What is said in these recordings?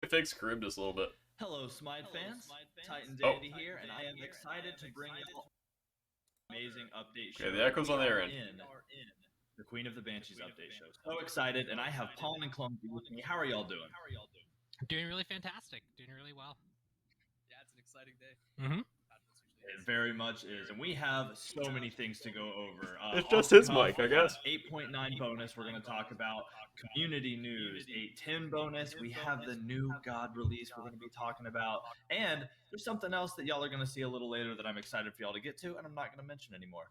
fix Charybdis a little bit. Hello, Smite fans. Titan Oh. Dandy here, and I am excited to bring you all amazing update show. Okay, the echo's We on their are end. in the Queen of the Banshees update show. So excited, and I have Pawn and Clumsy with me. How are y'all doing? Doing really fantastic. Doing really well. Yeah, it's an exciting day. Mm-hmm. It very much is, and we have so many things to go over. It's just his mic, I we guess. have 8.9 bonus. We're going to talk about community news. 8.10 bonus. We have the new God release we're going to be talking about, and there's something else that y'all are going to see a little later that I'm excited for y'all to get to, and I'm not going to mention anymore.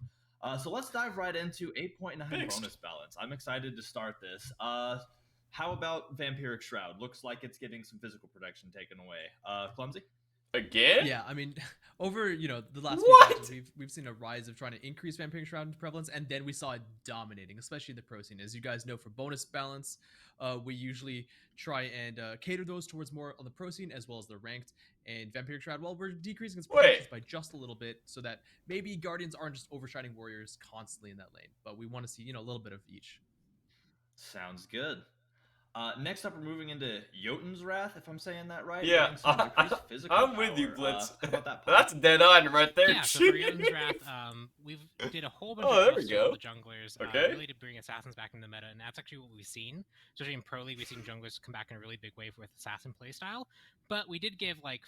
So let's dive right into 8.9 bonus balance. I'm excited to start this. How about Vampiric Shroud? Looks like it's getting some physical protection taken away. Clumsy? Again? Yeah, I mean, over the last What? few patches, we've seen a rise of trying to increase Vampiric Shroud prevalence, and then we saw it dominating, especially in the pro scene. As you guys know, for bonus balance, we usually try and cater those towards more on the pro scene as well as the ranked. And Vampiric Shroud, well, we're decreasing its protections by just a little bit, so that maybe Guardians aren't just overshining Warriors constantly in that lane, but we want to see a little bit of each. Sounds good. Next up, we're moving into Jotun's Wrath, if I'm saying that right. Yeah, I'm power. with you, Blitz. How about that? That's dead on right there. Yeah, so for Jotun's Wrath, we did a whole bunch Oh, of there we posts to go. all the junglers, Okay. really to bring assassins back in the meta, and that's actually what we've seen. Especially in Pro League, we've seen junglers come back in a really big wave with assassin playstyle, but we did give, I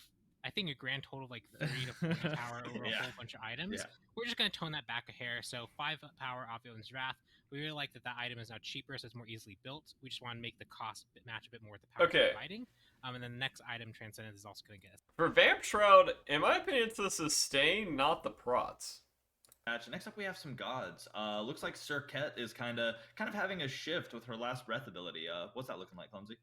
think a grand total of 30 to 40 power over a whole bunch of items. Yeah. We're just going to tone that back a hair, so 5 power off Jotun's Wrath. We really like that item is now cheaper, so it's more easily built. We just want to make the cost match a bit more with the power it's providing. And then the next item, Transcendence, is also going to get us. For Vamp Shroud, in my opinion, it's the sustain, not the prots. Next up, we have some gods. Looks like Serket is kind of having a shift with her last breath ability. What's that looking like, Clumsy?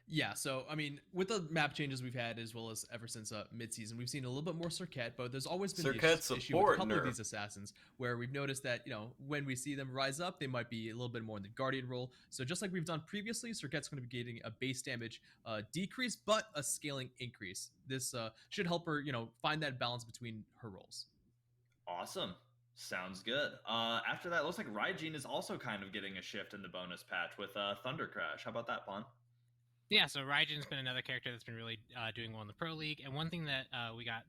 Yeah, so, I mean, with the map changes we've had, as well as ever since mid-season, we've seen a little bit more Serket, but there's always been this issue with a couple of these assassins, where we've noticed that, when we see them rise up, they might be a little bit more in the Guardian role. So just like we've done previously, Serket's going to be getting a base damage decrease, but a scaling increase. This should help her, find that balance between her roles. Awesome. Sounds good. After that, it looks like Raijin is also kind of getting a shift in the bonus patch with Thunder Crash. How about that, Pawn? Yeah, so Raijin's been another character that's been really doing well in the Pro League, and one thing that we got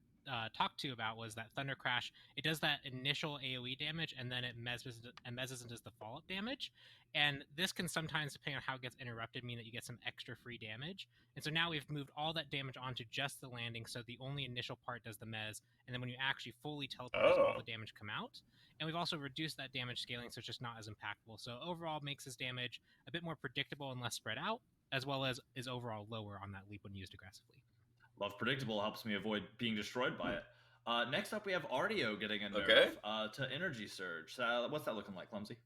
talked to about was that Thunder Crash. It does that initial AoE damage, and then it mezzes and does the follow-up damage, and this can sometimes, depending on how it gets interrupted, mean that you get some extra free damage. And so now we've moved all that damage onto just the landing, so the only initial part does the mezz, and then when you actually fully teleport, all the damage come out. And we've also reduced that damage scaling, so it's just not as impactful. So overall, makes his damage a bit more predictable and less spread out, as well as is overall lower on that leap when used aggressively. Love predictable, helps me avoid being destroyed by it. Next up, we have Artio getting a nerf to Energy Surge. What's that looking like, Clumsy?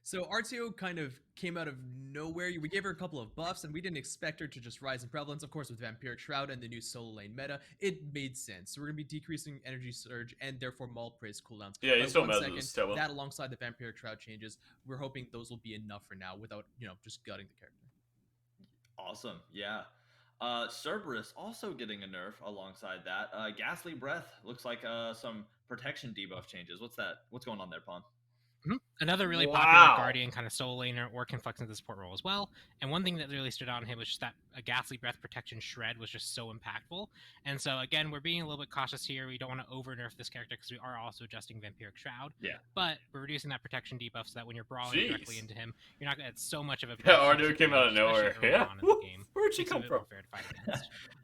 So Artio kind of came out of nowhere. We gave her a couple of buffs, and we didn't expect her to just rise in prevalence. Of course, with Vampiric Shroud and the new solo lane meta, it made sense. So we're going to be decreasing Energy Surge and therefore Maul Praise cooldowns. Yeah, you still mezzes. That alongside the Vampiric Shroud changes, we're hoping those will be enough for now without, just gutting the character. Awesome, yeah. Cerberus also getting a nerf alongside that. Ghastly Breath looks like some protection debuff changes. What's going on there, Pawn? Mm-hmm. Another really popular Guardian kind of solo laner or can flex into the support role as well. And one thing that really stood out on him was just that a Ghastly Breath protection shred was just so impactful. And so again, we're being a little bit cautious here. We don't want to over nerf this character because we are also adjusting Vampiric Shroud. Yeah. But we're reducing that protection debuff so that when you're brawling directly into him, you're not going to get so much of a Artio came out of nowhere. Yeah. Where'd she come from?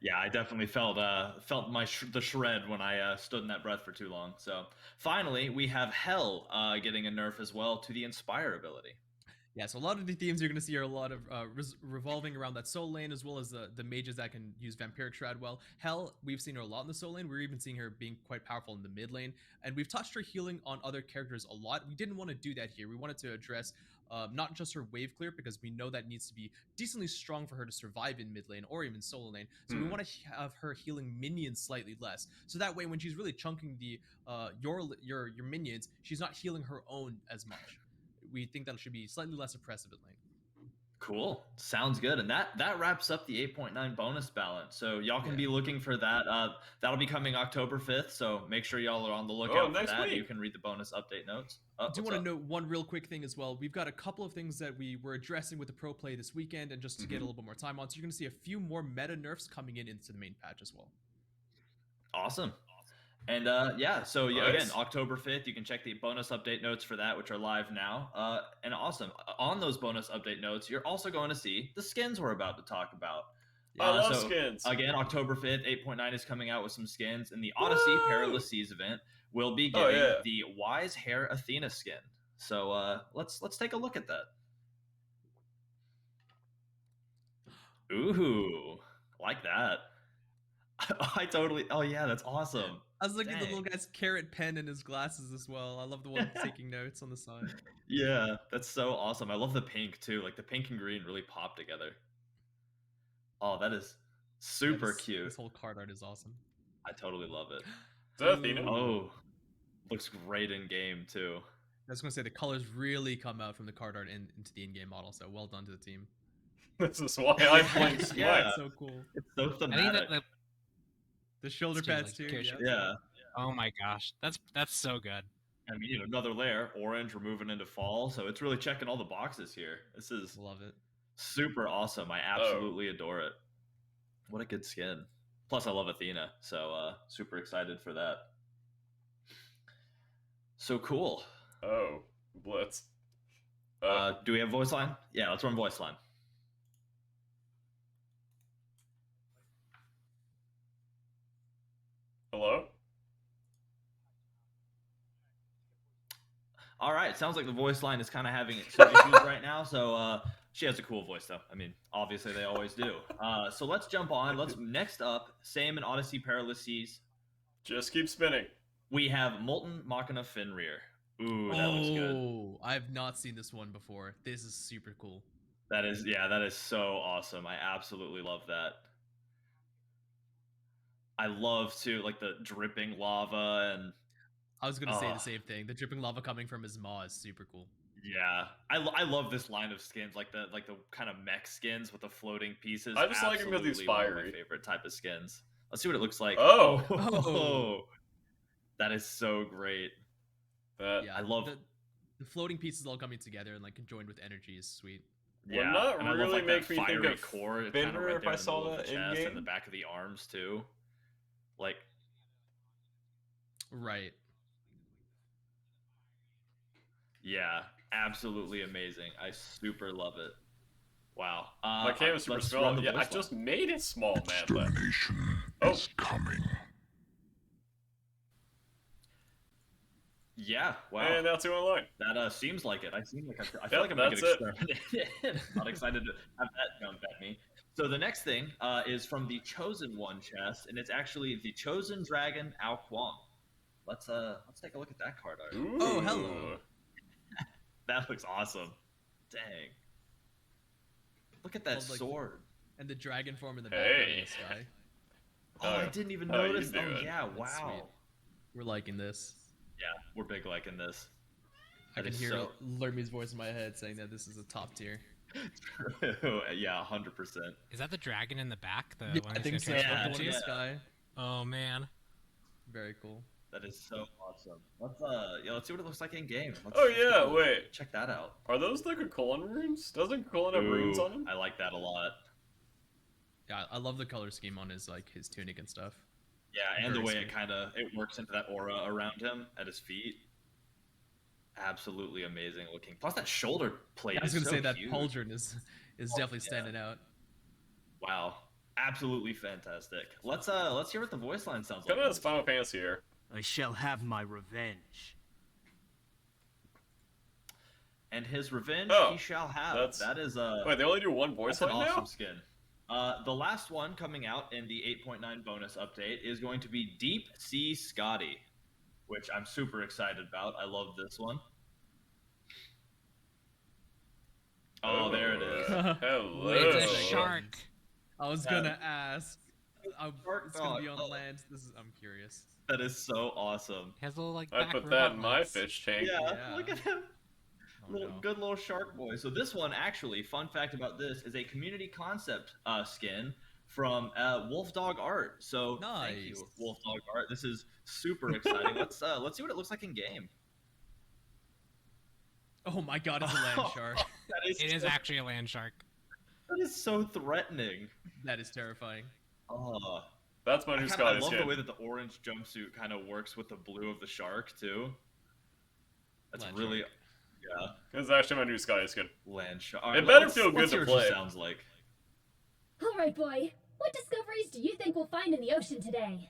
Yeah, I definitely felt the shred when I stood in that breath for too long. So finally, we have Hell getting a nerf as well to the Inspire ability. Yeah, so a lot of the themes you're going to see are a lot of revolving around that soul lane, as well as the mages that can use Vampiric Shroud well. Hell, we've seen her a lot in the soul lane. We're even seeing her being quite powerful in the mid lane. And we've touched her healing on other characters a lot. We didn't want to do that here. We wanted to address not just her wave clear, because we know that needs to be decently strong for her to survive in mid lane or even solo lane. So we want to have her healing minions slightly less. So that way, when she's really chunking the your minions, she's not healing her own as much. We think that it should be slightly less oppressive in lane. Cool. Sounds good. And that wraps up the 8.9 bonus balance. So y'all can Yeah. be looking for that. That'll be coming October 5th. So make sure y'all are on the lookout for next that. week. You can read the bonus update notes. I do What's want to up? note one real quick thing as well. We've got a couple of things that we were addressing with the pro play this weekend, and just to get a little bit more time on. So you're going to see a few more meta nerfs coming into the main patch as well. Awesome. And yeah, so Nice. again, October 5th, you can check the bonus update notes for that, which are live now. And awesome. On those bonus update notes, you're also going to see the skins we're about to talk about. I love so skins. Again, October 5th, 8.9 is coming out with some skins, and the Odyssey Woo! Perilous Seas event will be Oh, giving yeah. the Wise Hair Athena skin. So let's take a look at that. Ooh, like that. I totally. Oh yeah, that's awesome. I was looking at the Dang. little guy's carrot pen in his glasses as well. I love the one taking notes on the side. Yeah, that's so awesome. I love the pink too. Like the pink and green really pop together. Oh, that is super cute. This whole card art is awesome. I totally love it. Is that Athena? Ooh. Oh, looks great in game too. I was going to say the colors really come out from the card art into the in-game model, so well done to the team. This is why I blink Smite. Yeah. It's so cool. It's so I think thematic. that The shoulder It's cute, pads like, too. cushion. Yeah. Yeah. oh my gosh, that's so good. I mean, another layer, orange. We're moving into fall, so it's really checking all the boxes here. This is Love it. super awesome. I absolutely adore it. What a good skin. Plus, I love Athena, so super excited for that. So cool. Oh, Blitz. Do we have voice line? Yeah, let's run voice line. Hello? All right, sounds like the voice line is kind of having some issues right now. So she has a cool voice, though. I mean, obviously they always do. So let's jump on. Next up, same in Odyssey Perilous Seas. Just keep spinning. We have Molten Machina Fenrir. Ooh, that looks good. Oh, I've not seen this one before. This is super cool. That is so awesome. I absolutely love that. I love too, like the dripping lava and I was gonna say the same thing. The dripping lava coming from his maw is super cool. yeah. I love this line of skins, like the kind of mech skins with the floating pieces. I just like 'em 'cause he's Absolutely one of my fiery. favorite type of skins. Let's see what it looks like. Oh. Oh. That is so great. That Yeah, I love the floating pieces all coming together and like conjoined with energy is sweet. Would not and I love, really like, make that me think fiery of core. It's Fenrir kinda right if there I in the saw middle of that the chest in-game. and the back of the arms too. Like, Right. yeah, absolutely amazing. I super love it. Wow. my camera's super let's small. run the Yeah, I voice just line. made it small, man. Extermination Oh. is coming. Yeah, wow. And now 2 online. That seems like it. I feel Yep, like I'm gonna that's get it. experimented. Not excited to have that jump at me. So the next thing is from the Chosen One chest, and it's actually the Chosen Dragon Ao Kwang. Let's take a look at that card art. Ooh. Oh, hello. That looks awesome. Dang. Look at that Well, like- sword. And the dragon form in the background in Hey. the sky. Oh, I Oh, didn't even how you notice. Oh doing? yeah, That's wow. sweet. We're liking this. Yeah, we're big liking this. I That can is hear so- Lermy's voice in my head saying that this is a top tier. Yeah, 100%. Is that the dragon in the back? The Yeah, one I that's think gonna so. Yeah, The transform one in into? the sky. Oh man. Very cool. That is so awesome. Let's see what it looks like in game. Oh Let's yeah, go wait. check that out. Are those the Kukulkan runes? Doesn't Kukulkan have runes Ooh, on them? I like that a lot. Yeah, I love the color scheme on his his tunic and stuff. Yeah, and the Very way sweet. it works into that aura around him at his feet. Absolutely amazing looking. Plus that shoulder plate I was is gonna so say that huge. pauldron is definitely yeah. standing out. Wow. Absolutely fantastic. Let's hear what the voice line sounds Kind like. of has Final Fantasy here. I shall have my revenge. And his revenge Oh, he shall have. that's- That is Wait, they only do one voice that's an line awesome now? skin. The last one coming out in the 8.9 bonus update is going to be Deep Sea Scotty, which I'm super excited about. I love this one. Oh, there it is. Hello. It's a Oh. shark. I was Yeah. gonna ask. Shark It's gonna be dog. on Oh. land. I'm curious. That is so awesome. He has little like I'd back put that in my robots. fish tank. Yeah, Yeah. look at him. Good little shark boy. So this one, actually, fun fact about this, is a community concept skin from Wolf Dog Art. So thank you, Nice. Wolf Dog Art. This is super exciting. Let's see what it looks like in game. Oh my god, it's a land shark. It is actually a land shark. That is so threatening. That is terrifying. Oh, That's my new I Scottish love kid. the way that the orange jumpsuit kind of works with the blue of the shark too. That's Land really, shark. yeah, It's actually my new Scottish kid. land shark. It better feel good let's to hear play. What she sounds like. All right, boy. What discoveries do you think we'll find in the ocean today?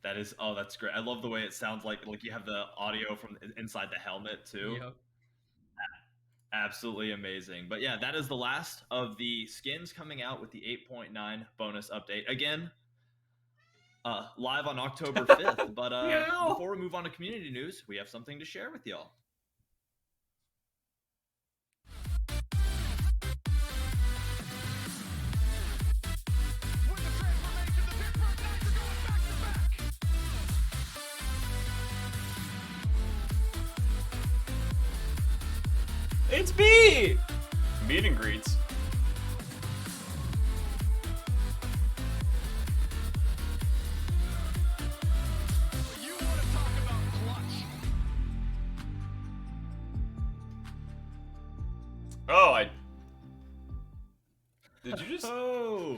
That is, oh, that's great. I love the way it sounds like you have the audio from inside the helmet too. Yep. Absolutely amazing. But yeah, that is the last of the skins coming out with the 8.9 bonus update. Again, live on October 5th. But before we move on to community news, we have something to share with y'all. It's me! Meet and greets. Oh, Did you just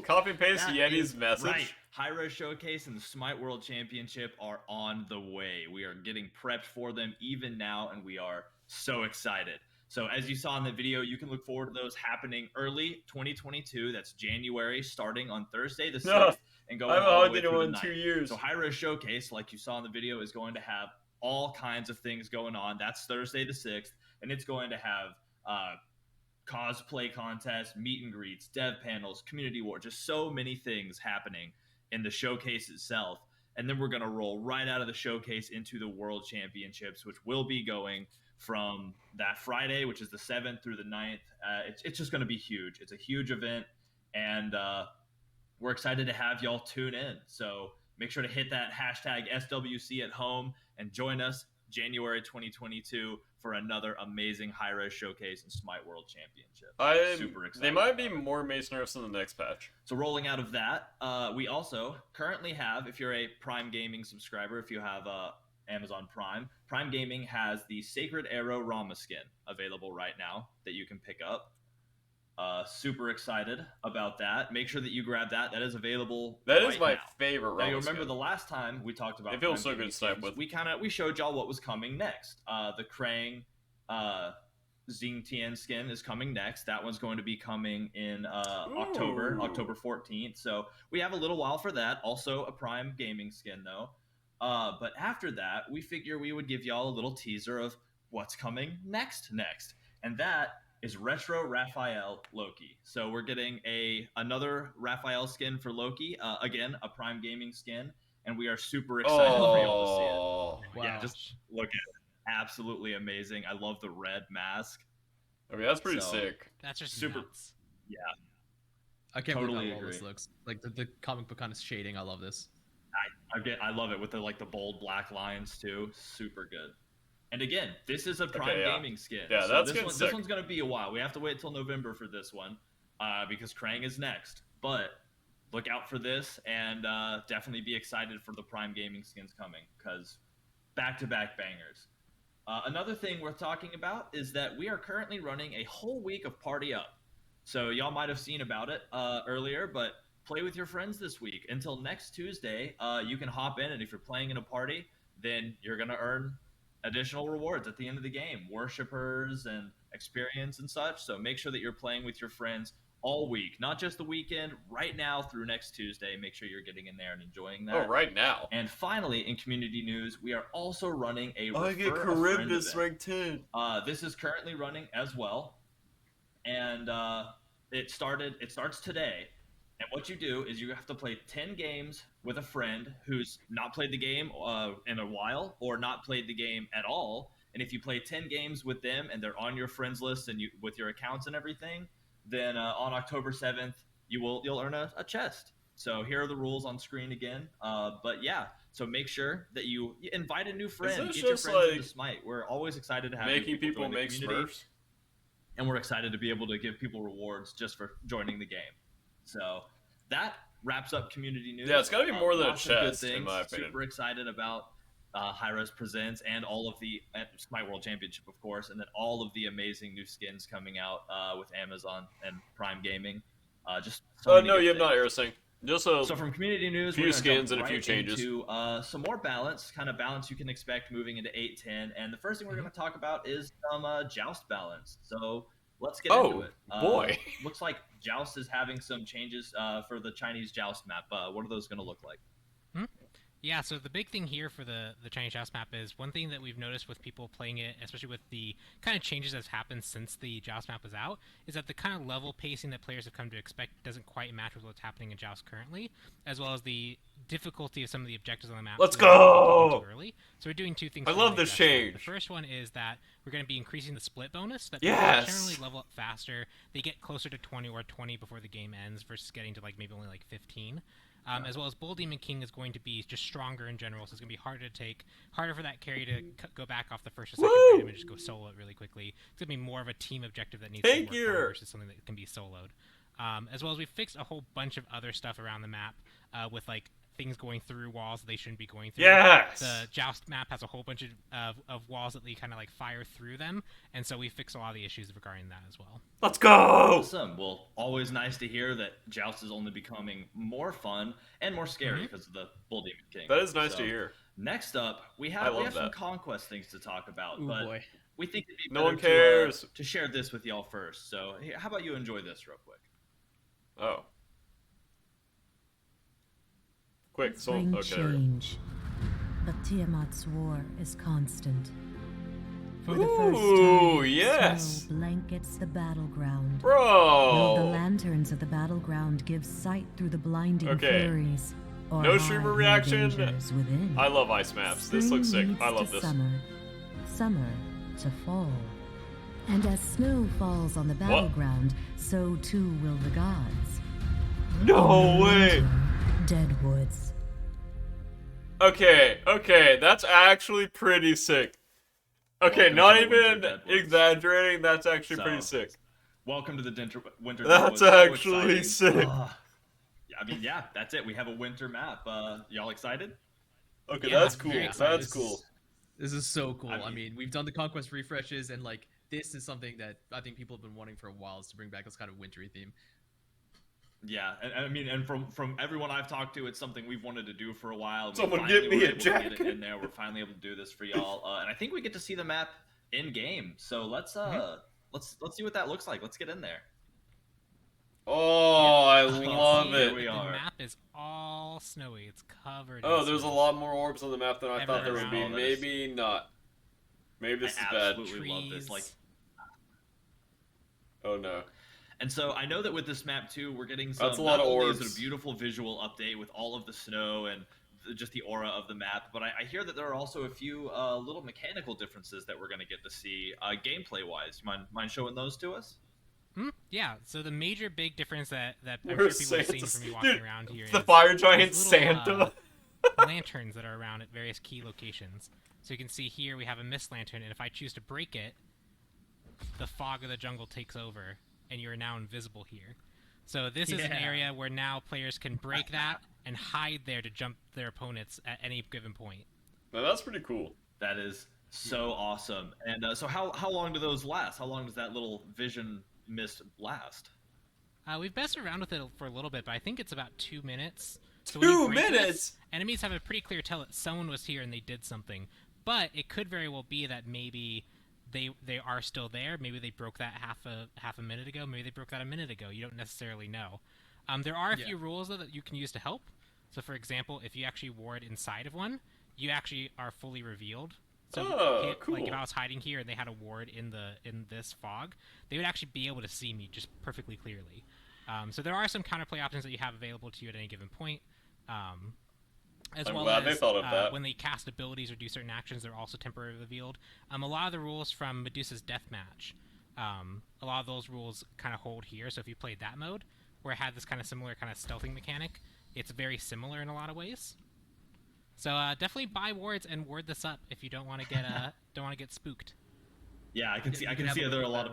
copy and paste That Yeti's is message? Right. Hi-Rez Showcase and the Smite World Championship are on the way. We are getting prepped for them even now, and we are so excited. So as you saw in the video, you can look forward to those happening early 2022. That's January, starting on Thursday the 6th, No, and going I haven't all the hugged way through anyone the in 2 night. years. So Hi-Rez Showcase, like you saw in the video, is going to have all kinds of things going on. That's Thursday the 6th, and it's going to have cosplay contests, meet and greets, dev panels, community war, just so many things happening in the showcase itself. And then we're going to roll right out of the showcase into the World Championships, which will be going from that Friday, which is the 7th, through the 9th. It's just going to be huge. It's a huge event, and we're excited to have y'all tune in. So make sure to hit that hashtag SWC at home and join us January 2022 for another amazing Hi-Rez Showcase and Smite World Championship. Super excited. They might be more Mace nerfs in the next patch. So rolling out of that, we also currently have, if you're a Prime Gaming subscriber, if you have Amazon Prime, Prime Gaming has the Sacred Arrow Rama skin available right now that you can pick up. Super excited about that. Make sure that you grab that. That is available. That right is my now. favorite Now Rama you remember skin. the last time we talked about It feels Prime so Gaming good to snipe skins, with. we showed y'all what was coming next. The Krang Xingtian skin is coming next. That one's going to be coming in October 14th. So we have a little while for that. Also a Prime Gaming skin though. But after that, we figure we would give y'all a little teaser of what's coming next. And that is Retro Raphael Loki. So we're getting another Raphael skin for Loki. Again, a Prime Gaming skin. And we are super excited for y'all to see it. Wow. Yeah, just look at it. Absolutely amazing. I love the red mask. I mean, that's pretty So- sick. That's just Super- nuts. Yeah, I can't Totally believe how well this agree. looks. Like the comic book kind of shading. I love this. I love it with the bold black lines too. Super good. And again, this is a Prime yeah. Gaming skin. Yeah, so that's this getting one. sick. This one's gonna be a while. We have to wait till November for this one, because Krang is next. But look out for this, and definitely be excited for the Prime Gaming skins coming, because back-to-back bangers. Another thing worth talking about is that we are currently running a whole week of Party Up. So y'all might have seen about it earlier, but play with your friends this week. Until next Tuesday, you can hop in, and if you're playing in a party, then you're going to earn additional rewards at the end of the game, worshippers and experience and such. So make sure that you're playing with your friends all week, not just the weekend, right now through next Tuesday. Make sure you're getting in there and enjoying that. Oh, right now. And finally, in community news, we are also running a I get Refer a Friend Charybdis event. rank 10. This is currently running as well, and it starts today. And what you do is you have to play 10 games with a friend who's not played the game in a while, or not played the game at all. And if you play 10 games with them and they're on your friends list and with your accounts and everything, then on October 7th you'll earn a chest. So here are the rules on screen again. But yeah, so make sure that you invite a new friend. this Get your just friends into like Smite. We're always excited to have new Making people join the make community, Smurfs. and we're excited to be able to give people rewards just for joining the game. So that wraps up community news. Yeah, it's gotta be more than a lots of good chest, in things. my opinion. Super excited about Hi-Rez Presents and all of the Smite World Championship, of course, and then all of the amazing new skins coming out with Amazon and Prime Gaming. Just so many No, good you have not things. air sync. Just a So from community news, few we're gonna skins jump and a few right changes. into some more balance, kind of balance you can expect moving into 8-10. And the first thing we're going to talk about is some Joust balance. So let's get into it. Boy. Looks like Joust is having some changes for the Chinese Joust map. What are those going to look like? Yeah, so the big thing here for the Chinese Joust map is one thing that we've noticed with people playing it, especially with the kind of changes that's happened since the Joust map was out, is that the kind of level pacing that players have come to expect doesn't quite match with what's happening in Joust currently, as well as the difficulty of some of the objectives on the map. Let's go! Too early. So we're doing two things. I to love make this that happen. change. The first one is that we're going to be increasing the split bonus. That Yes! people generally level up faster. They get closer to 20 or 20 before the game ends versus getting to like maybe only like 15. As well as Bull Demon King is going to be just stronger in general, so it's going to be harder to take, harder for that carry to go back off the first or second item and just go solo it really quickly. It's going to be more of a team objective that needs to be worked on versus something that can be soloed. As well as we fixed a whole bunch of other stuff around the map with like things going through walls that they shouldn't be going through. Yes! The Joust map has a whole bunch of walls that they kind of like fire through them, and so we fixed a lot of the issues regarding that as well. Let's go! Awesome. Well, always nice to hear that Joust is only becoming more fun and more scary because of the Bull Demon King. That is nice to hear. Next up, we have some conquest things to talk about, Ooh, but boy. we think it'd be No better one cares. to share this with y'all first. So how about you enjoy this real quick? Oh. Quick, so Bring okay. There we go. change, but Tiamat's war is constant. For the Ooh, first time, yes. snow blankets the battleground. Though the Bro! lanterns of the battleground give sight through the blinding furies, or No hide streamer the reaction. dangers within. I love ice maps. This looks sick. Spring I leads love to this. Summer to fall. And as snow falls on the battleground, so too will the gods. No In the way! winter, dead woods. Okay, that's actually pretty sick. Okay, Welcome not to the winter even Deadwoods. exaggerating, that's actually pretty So, sick. Welcome to the winter. That's Deadwoods. So actually exciting. sick. I mean, yeah, that's it. We have a winter map. Y'all excited? Okay, Yeah, that's cool. very That's excited. cool. This is so cool. I I mean- mean, we've done the conquest refreshes, and like this is something that I think people have been wanting for a while, is to bring back this kind of wintry theme. Yeah, and I mean, and from everyone I've talked to, it's something we've wanted to do for a while. We Someone finally get me were a able to get it jacket. in there. We're finally able to do this for y'all, and I think we get to see the map in game. So let's see what that looks like. Let's get in there. Oh, I You can love see Here it. we The are. map is all snowy. It's covered. Oh, in there's a snow. lot more orbs on the map than I thought there would be. Everywhere. Maybe not. Maybe this is I bad. absolutely love this. Like, Oh no. and so I know that with this map too, we're getting some. That's a lot not of only is orbs. it a beautiful visual update with all of the snow and just the aura of the map, but I hear that there are also a few little mechanical differences that we're going to get to see gameplay wise. Mind showing those to us? Yeah, so the major big difference that I'm We're sure people have seen Santa's- from me walking Dude, around here The is fire giant these little, Santa. lanterns that are around at various key locations. So you can see here we have a mist lantern, and if I choose to break it, the fog of the jungle takes over, and you are now invisible here. So this is an Yeah. area where now players can break that and hide there to jump their opponents at any given point. Now that's pretty cool. That is so awesome. And so how long do those last? How long does that little vision mist last? We've messed around with it for a little bit, but I think it's about 2 minutes. So when 2 you break minutes? this, enemies have a pretty clear tell that someone was here and they did something. But it could very well be that maybe they are still there. Maybe they broke that half a minute ago. Maybe they broke that a minute ago. You don't necessarily know. There are a few rules though that you can use to help. So for example, if you actually ward inside of one, you actually are fully revealed. So cool. like if I was hiding here and they had a ward in this fog, they would actually be able to see me just perfectly clearly. So there are some counterplay options that you have available to you at any given point. As I'm well glad as they thought of that. when they cast abilities or do certain actions, they're also temporarily revealed. A lot of the rules from Medusa's Deathmatch, a lot of those rules kind of hold here. So if you played that mode, where it had this kind of similar kind of stealthing mechanic. It's very similar in a lot of ways. So definitely buy wards and ward this up if you don't want to get spooked. Yeah, I can see have there are a lot of.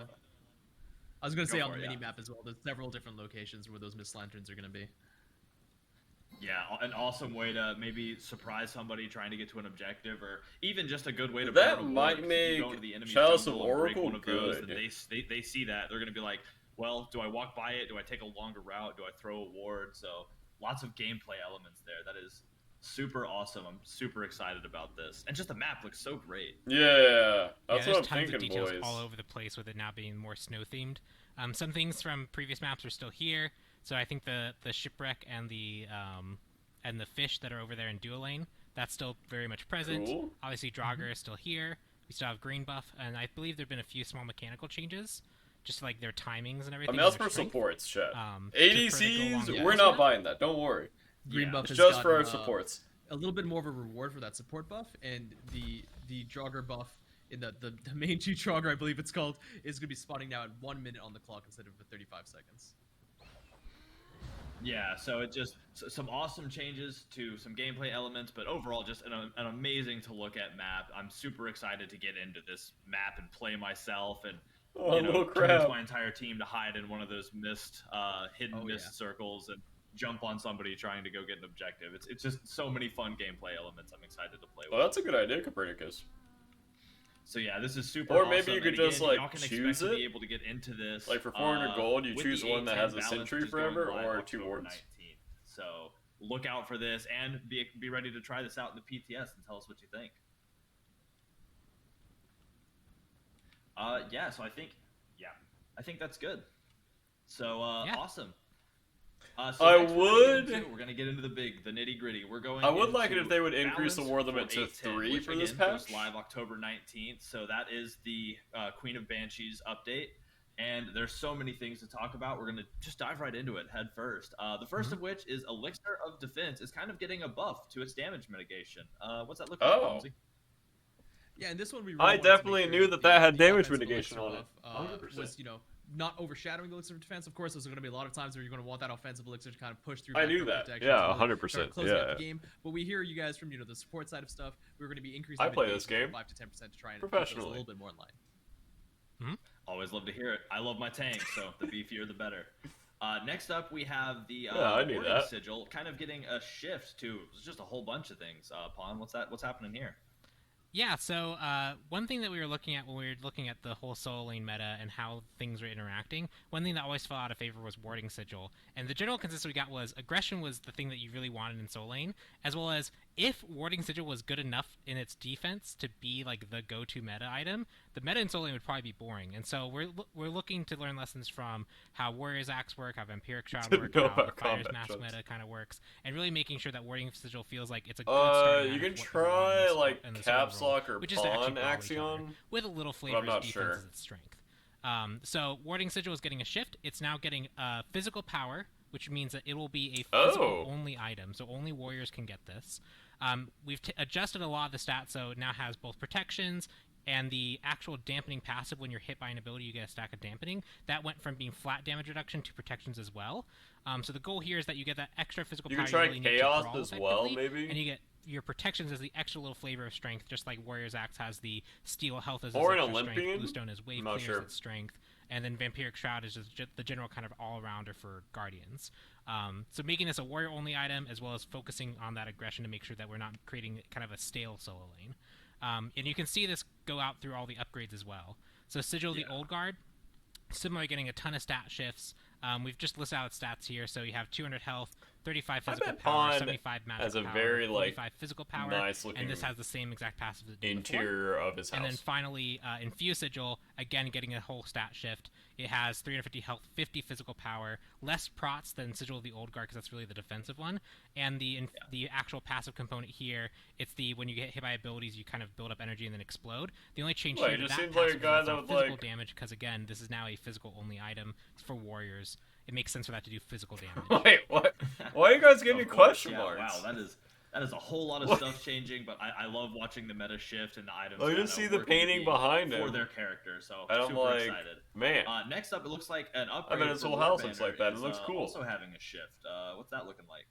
I was going to Go say for on the it, mini yeah. map as well. There's several different locations where those mist lanterns are going to be. Yeah, an awesome way to maybe surprise somebody trying to get to an objective, or even just a good way to. That burn a might ward, 'cause if you go make into the enemy Chalice of jungle and break Oracle one of those, good. then they see that they're gonna be like, well, do I walk by it? Do I take a longer route? Do I throw a ward? So lots of gameplay elements there. That is super awesome. I'm super excited about this, and just the map looks so great. Yeah, that's there's what I'm tons thinking, of details boys. all over the place with it now being more snow themed. Some things from previous maps are still here, so I think the shipwreck and the fish that are over there in Dual Lane, that's still very much present. Cool. Obviously, Draugr is still here. We still have green buff, and I believe there've been a few small mechanical changes, just like their timings and I everything. mean, that's and their for strength. supports, chat. To further go along ADCs, the we're path. not buying that. Don't worry. Green Yeah, buff has Just for our gotten, supports. a little bit more of a reward for that support buff, and the Draugr buff in the main G Draugr, I believe it's called, is going to be spawning now at 1 minute on the clock instead of 35 seconds. Yeah, so it just some awesome changes to some gameplay elements, but overall just an amazing to look at map. I'm super excited to get into this map and play myself, and Oh, little convince crap. my entire team to hide in one of those hidden mist circles and jump on somebody trying to go get an objective. It's just so many fun gameplay elements. I'm excited to play with. Well, that's a good idea, Copernicus. So yeah, this is super Or awesome. maybe you And could again, just, like, y'all can choose expect to be it. able to get into this. Like, for 400 gold, you with choose the one that 810 has a balance, sentry which is going forever, live or 2 October wards. 19th. So look out for this, and be ready to try this out in the PTS and tell us what you think. Yeah, so I think that's good. So Yeah. awesome. I next we're gonna get into the nitty gritty. We're going. I would like it into if they would increase the balance war limit for to 810, 3 which for this again goes patch. live October 19th. So that is the Queen of Banshees update, and there's so many things to talk about. We're gonna just dive right into it head first. The 1st of which is Elixir of Defense is kind of getting a buff to its damage mitigation. What's that look like, Oh. Ramsey? Yeah, and this one we. I Really wanted to definitely make knew sure that the- that had the damage offensive mitigation elixir on it. buff, 100%. was not overshadowing the elixir of defense. Of course, there's going to be a lot of times where you're going to want that offensive elixir to kind of push through. I back knew row that. protection Yeah, to really 100%. start closing out Yeah. the game. But we hear you guys from the support side of stuff. We're going to be increasing. I the play this mitigation game from 5 to 10% to try and keep those a professionally. little bit more in line. Always love to hear it. I love my tank, so the beefier the better. Next up, we have the I knew Warding that. Sigil, kind of getting a shift to just a whole bunch of things. Pawn, what's happening here? Yeah, so one thing that we were looking at when we were looking at the whole solo lane meta and how things were interacting, one thing that always fell out of favor was Warding Sigil. And the general consensus we got was aggression was the thing that you really wanted in solo lane, as well as if Warding Sigil was good enough in its defense to be like the go-to meta item, the meta in solo lane would probably be boring. And so we're looking to learn lessons from how Warrior's Axe work, how Vampiric Shroud Didn't work, know how about Fire's combat Mask jumps. meta kind of works, and really making sure that Warding Sigil feels like it's a good starting You item can for what you want in try this- like in the solo caps role, lock or which is to actually pawn brawl each other, axion. with a little flavor I'm not of defense sure. as its strength. So Warding Sigil is getting a shift. It's now getting physical power, which means that it will be a physical only item, so only warriors can get this. We've adjusted a lot of the stats, so it now has both protections and the actual dampening passive. When you're hit by an ability, you get a stack of dampening. That went from being flat damage reduction to protections as well. So the goal here is that you get that extra physical You power can try you really need to chaos brawl as well, effectively, maybe? and you get your protections as the extra little flavor of strength, just like Warrior's Axe has the steel health as its Or an extra Olympian? strength, Bluestone is wave I'm not clear sure. as its strength, and then Vampiric Shroud is just the general kind of all-rounder for Guardians. So making this a warrior-only item, as well as focusing on that aggression to make sure that we're not creating kind of a stale solo lane. And you can see this go out through all the upgrades as well. So Sigil, the Old Guard, similarly getting a ton of stat shifts. We've just listed out its stats here. So you have 200 health, 35 physical bet power, Pawn 75 magic has a power, very, like, 45 physical power, nice-looking and this has the same exact passive as it did before. Interior of his house. And then finally, Infuse Sigil, again getting a whole stat shift. It has 350 health, 50 physical power, less prots than Sigil of the Old Guard because that's really the defensive one. And the actual passive component here, it's the when you get hit by abilities, you kind of build up energy and then explode. The only change Wait, here it to just that seems like a passive is guy it's that not would, physical like- damage because again, this is now a physical only item for warriors. It makes sense for that to do physical damage. Wait, what? Why are you guys giving me Of course, question yeah, marks? Wow, That is a whole lot of What? stuff changing, but I love watching the meta shift and the items. Oh, you kinda see the work painting into being behind for him. their character. So And I'm super like, excited. man. Next up, it looks like an upgrade. his for whole War house looks Banner like that. It is, looks cool. Also having a shift. What's that looking like?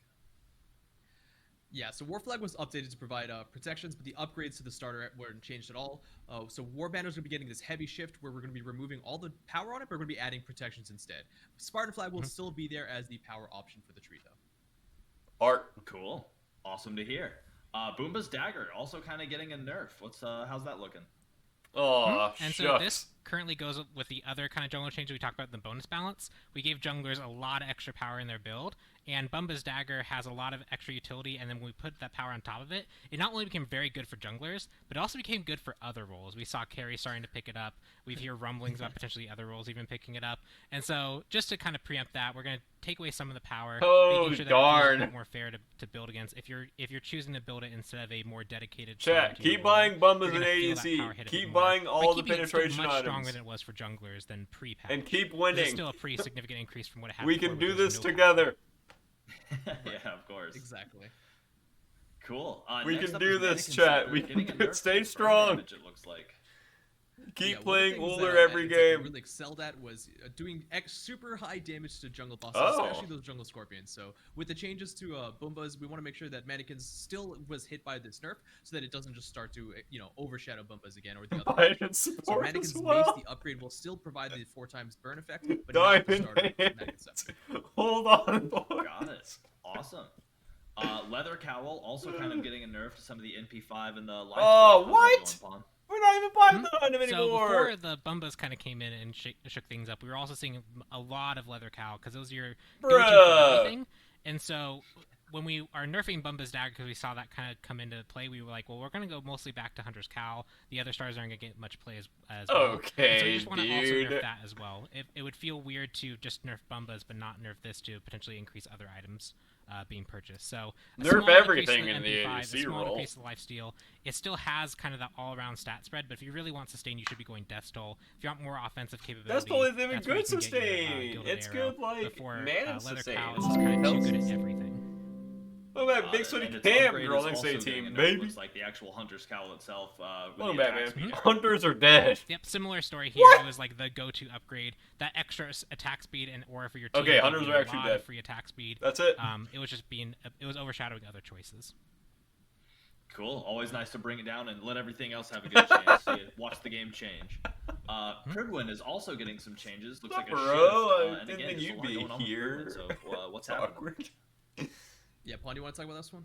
Yeah, so War Flag was updated to provide protections, but the upgrades to the starter weren't changed at all. So War Banner's going to be getting this heavy shift where we're going to be removing all the power on it, but we're going to be adding protections instead. Spartan Flag will still be there as the power option for the tree, though. Art. Cool. Awesome to hear. Boomba's Dagger also kind of getting a nerf. How's that looking? Oh, And so this currently goes with the other kind of jungle change we talked about in the bonus balance. We gave junglers a lot of extra power in their build, and Bumba's Dagger has a lot of extra utility, and then when we put that power on top of it, it not only became very good for junglers, but it also became good for other roles. We saw carry starting to pick it up. We hear rumblings about potentially other roles even picking it up. And so just to kind of preempt that, we're going to take away some of the power, making sure that it feels a bit more fair to build against. If you're choosing to build it instead of a more dedicated Chat, keep buying Bumbas and AEC. Keep buying all the penetration much items. Stronger than it was for junglers than pre-patch. And keep This winning. is still a pretty significant increase from what it had We before, can but do there's this no together. Yeah, of course. Exactly. Cool. We Next can up do is this, Mannequin chat. Super, We getting can a do nerf it. Stay to strong. damage, it looks like. Keep Yeah, one playing of the things Uller that every Mannequin game. really excelled at was doing super high damage to jungle bosses, Oh. especially those jungle scorpions. So with the changes to Boombas, we want to make sure that Mannequins still was hit by this nerf, so that it doesn't just start to overshadow Boombas again or the other. Diamond So support Mannequin's as Mace, well. the upgrade will still provide the 4x burn effect, but not the Diamond starter of Mannequin hands. 7. Hold on, boys. Got it. Awesome. Leather Cowl also kind of getting a nerf to some of the NP5 and the life. Oh, How's that what? going, Pawn? We're not even buying the item So anymore. before the Bumbas kind of came in and shook things up, we were also seeing a lot of Leather Cow because it was your go-to for Bruh. everything. And so when we are nerfing Bumba's Dagger because we saw that kind of come into play, we were like, well, we're going to go mostly back to Hunter's Cowl. The other stars aren't going to get much play as well. Okay, And so we just want to also dude. nerf that as well. It would feel weird to just nerf Bumbas but not nerf this to potentially increase other items being purchased. So a Nerf small increase everything in in the MP5, ADC a small roll. increase in lifesteal. It still has kind of that all-around stat spread, but if you really want sustain, you should be going Death Stole. If you want more offensive capability, Death Stole isn't even that's where good you can get your, sustain. Gilded It's Arrow. good, like, Before, mana Leather sustain. Cow is just kind of too good at Helps. everything. Look at that big sweaty And its Cam upgrade girl is next to also the getting team, a nerf. baby. Looks like the actual Hunter's Cowl itself. With Welcome the back, attack man. speed. Hunters are dead. Yep, similar story here. What? It was like the go-to upgrade. That extra attack speed and or for your team. Okay, gave Hunters you are a actually lot dead. of free attack speed. That's it. It was just it was overshadowing other choices. Cool. Always nice to bring it down and let everything else have a good chance. Watch the game change. Pridwin is also getting some changes. Looks What's like up, a bro? shift. I And didn't again, think just a you'd lot be going on with here. Pridwin, so what's It's happening? awkward. Yeah, Pawn, you want to talk about this one?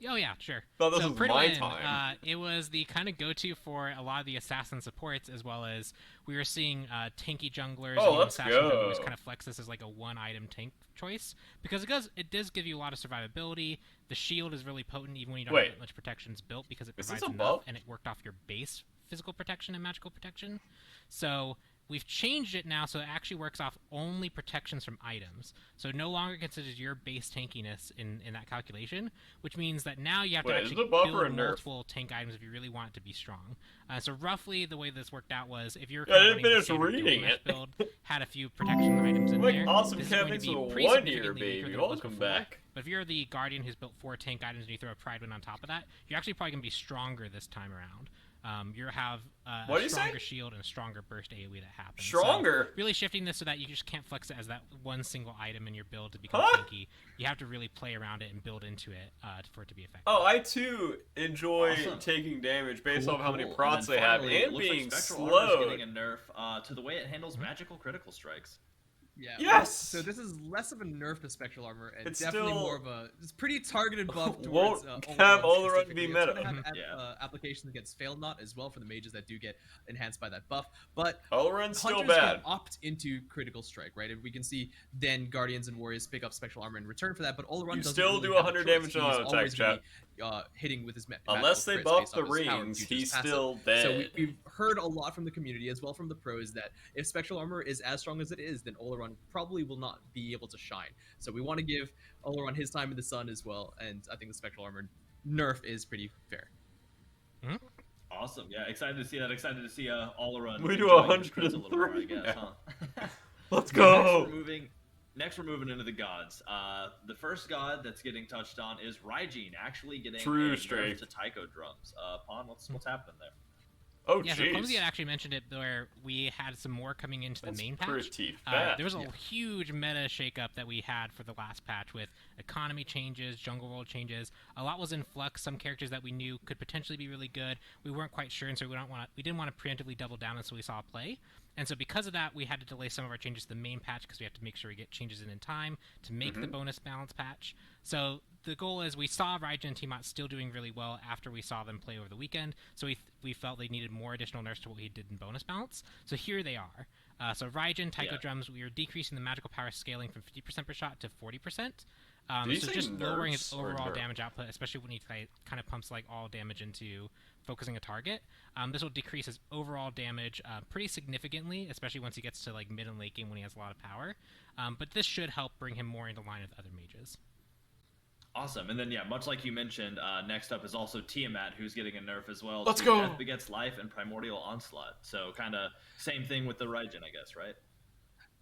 Oh yeah, sure. Thought this so was my Pridwin, time. it was the kind of go-to for a lot of the assassin supports, as well as we were seeing tanky junglers Oh, and let's assassin go. junglers kind of flex this as like a one-item tank choice because it does give you a lot of survivability. The shield is really potent even when you don't Wait. have that much protections built because it Is this provides a enough buff? and it worked off your base physical protection and magical protection. So we've changed it now so it actually works off only protections from items. So it no longer considers your base tankiness in that calculation, which means that now you have Wait, to is actually it a buff or a build nerf? multiple tank items if you really want it to be strong. So roughly the way this worked out was if you're Yeah, I kind of didn't running the finish standard reading Gilgamesh it. build, had a few protection items in Like, there, awesome this is Cat, going thanks to be for the pretty 1 year, significantly weaker baby. than it was Welcome before. back. But if you're the Guardian who's built 4 tank items and you throw a Pridewin on top of that, you're actually probably going to be stronger this time around. You have What do a you say? stronger shield and a stronger burst AoE that happens. Stronger? So really shifting this so that you just can't flex it as that one single item in your build to become Huh? tanky. You have to really play around it and build into it for it to be effective. Oh, I too enjoy Awesome. taking damage based Cool, off how many cool. procs then they have finally, it and looks being like Spectral Armor's slowed. getting a nerf to the way it handles magical critical strikes. Yeah. Yes! So this is less of a nerf to Spectral Armor and It's definitely still- more of a it's pretty targeted buff Won't towards have Olaron Olaron be specifically. It's meta. gonna have Yeah. applications against Fail Not as well for the mages that do get enhanced by that buff. But Olaron's still Hunters bad. can opt into critical strike, right? If we can see then Guardians and Warriors pick up Spectral Armor in return for that, but Olaron You doesn't still really do have a 100 choice. damage on He's attack, always gonna chat. be, hitting with his Unless they magical crits buff based the off his power rings, futures he's passive. still So dead. we've heard a lot from the community as well from the pros that if Spectral Armor is as strong as it is, then Olaron probably will not be able to shine. So we want to give Olaron his time in the sun as well, and I think the Spectral Armor nerf is pretty fair. Awesome. Yeah, excited to see that. Excited to see Olaron. We do enjoying his crits a little more, I 103. guess, huh? Let's Next, we're go! moving Next, we're moving into the gods. The first god that's getting touched on is Raijin, actually getting True a nerf strength. to Taiko drums. Pawn, what's happening there? Oh, Yeah, so jeez. Clumsy had actually mentioned it where we had some more coming into the That's main patch. pretty fast. There was a huge meta shakeup that we had for the last patch with economy changes, jungle world changes. A lot was in flux. Some characters that we knew could potentially be really good, we weren't quite sure, and so we didn't want to preemptively double down until we saw a play. And so because of that, we had to delay some of our changes to the main patch because we have to make sure we get changes in time to make the bonus balance patch. So the goal is we saw Raijin and Tiamat still doing really well after we saw them play over the weekend. So we felt they needed more additional nerfs to what we did in bonus balance. So here they are. So Raijin, Taiko drums, we are decreasing the magical power scaling from 50% per shot to 40%. So just lowering its overall damage output, especially when he kind of pumps like all damage into focusing a target. This will decrease his overall damage pretty significantly, especially once he gets to like mid and late game when he has a lot of power. But this should help bring him more into line with other mages. Awesome. And then, yeah, much like you mentioned, next up is also Tiamat, who's getting a nerf as well. Let's to go! Death Begets Life and Primordial Onslaught. So kind of same thing with the Raijin, I guess, right?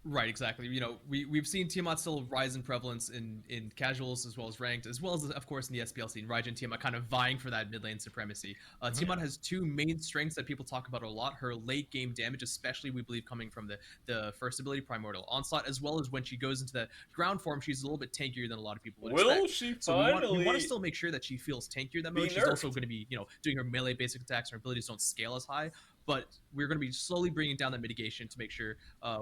Right, exactly. You know, we've seen Tiamat still rise in prevalence in casuals as well as ranked, as well as, of course, in the SPL scene. Raijin and Tiamat kind of vying for that mid lane supremacy. Tiamat has two main strengths that people talk about a lot. Her late game damage, especially, we believe, coming from the first ability, Primordial Onslaught, as well as when she goes into the ground form, she's a little bit tankier than a lot of people would expect. Will she So finally we want to still make sure that she feels tankier than most. She's also going to be, you know, doing her melee basic attacks. Her abilities don't scale as high. But we're going to be slowly bringing down that mitigation to make sure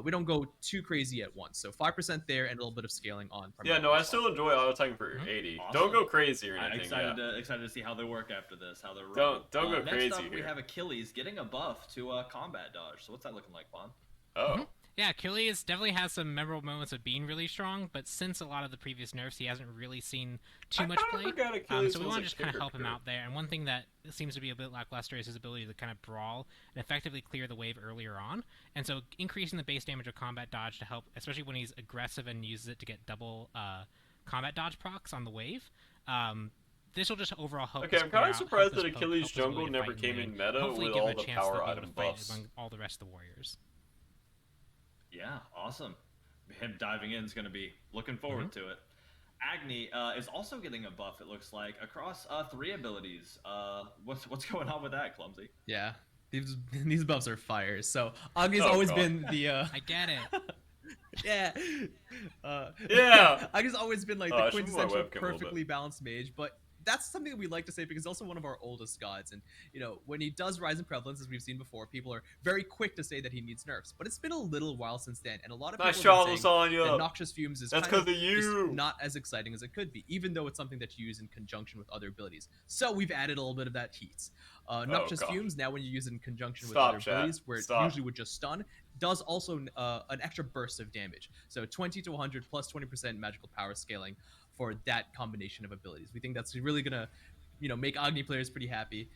we don't go too crazy at once. So 5% there and a little bit of scaling on. Yeah, no, I still enjoy auto attacking for 80. Awesome. Don't go crazy or I'm anything. excited to see how they work after this, how they're running. Don't go crazy Next up, we here. have Achilles getting a buff to combat dodge. So what's that looking like, Pawn? Oh. Yeah, Achilles definitely has some memorable moments of being really strong, but since a lot of the previous nerfs, he hasn't really seen too much play. So we want to just kind of help him out there. And one thing that seems to be a bit lackluster is his ability to kind of brawl and effectively clear the wave earlier on. And so increasing the base damage of combat dodge to help, especially when he's aggressive and uses it to get double combat dodge procs on the wave. This will just overall help. Okay, I'm kind of surprised that Achilles jungle never came in meta with all the power item buffs. Among all the rest of the warriors. Yeah, awesome. Him diving in is going to be looking forward to it. Agni is also getting a buff, it looks like, across 3 abilities. What's going on with that, Clumsy? Yeah, these buffs are fire. So Agni's always been the. I get it. Yeah. Yeah. Agni's always been like the quintessential perfectly balanced mage, but that's something that we like to say because he's also one of our oldest gods. And, you know, when he does rise in prevalence, as we've seen before, people are very quick to say that he needs nerfs. But it's been a little while since then. And a lot of people have been saying that Noxious Fumes is kind of just not as exciting as it could be, even though it's something that you use in conjunction with other abilities. So we've added a little bit of that heat. Noxious Fumes, now when you use it in conjunction with other abilities, where it usually would just stun, does also an extra burst of damage. So 20 to 100 plus 20% magical power scaling for that combination of abilities. We think that's really gonna, you know, make Agni players pretty happy,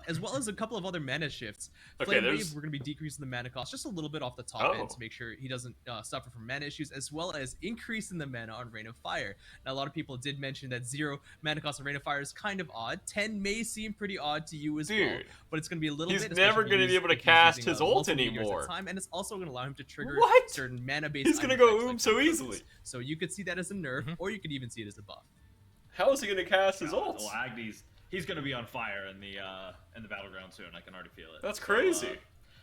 as well as a couple of other mana shifts. Flame Wave, we're gonna be decreasing the mana cost just a little bit off the top end to make sure he doesn't suffer from mana issues, as well as increasing the mana on Rain of Fire. Now, a lot of people did mention that 0 mana cost on Rain of Fire is kind of odd. 10 may seem pretty odd to you as well, but it's gonna be a little bit. He's never gonna be able to cast his ult anymore. And it's also gonna allow him to trigger certain mana-based. He's gonna go so easily. So you could see that as a nerf, or you could even see it as a buff. How is he gonna cast his ult? Well, he's gonna be on fire in the battleground soon. I can already feel it. That's crazy.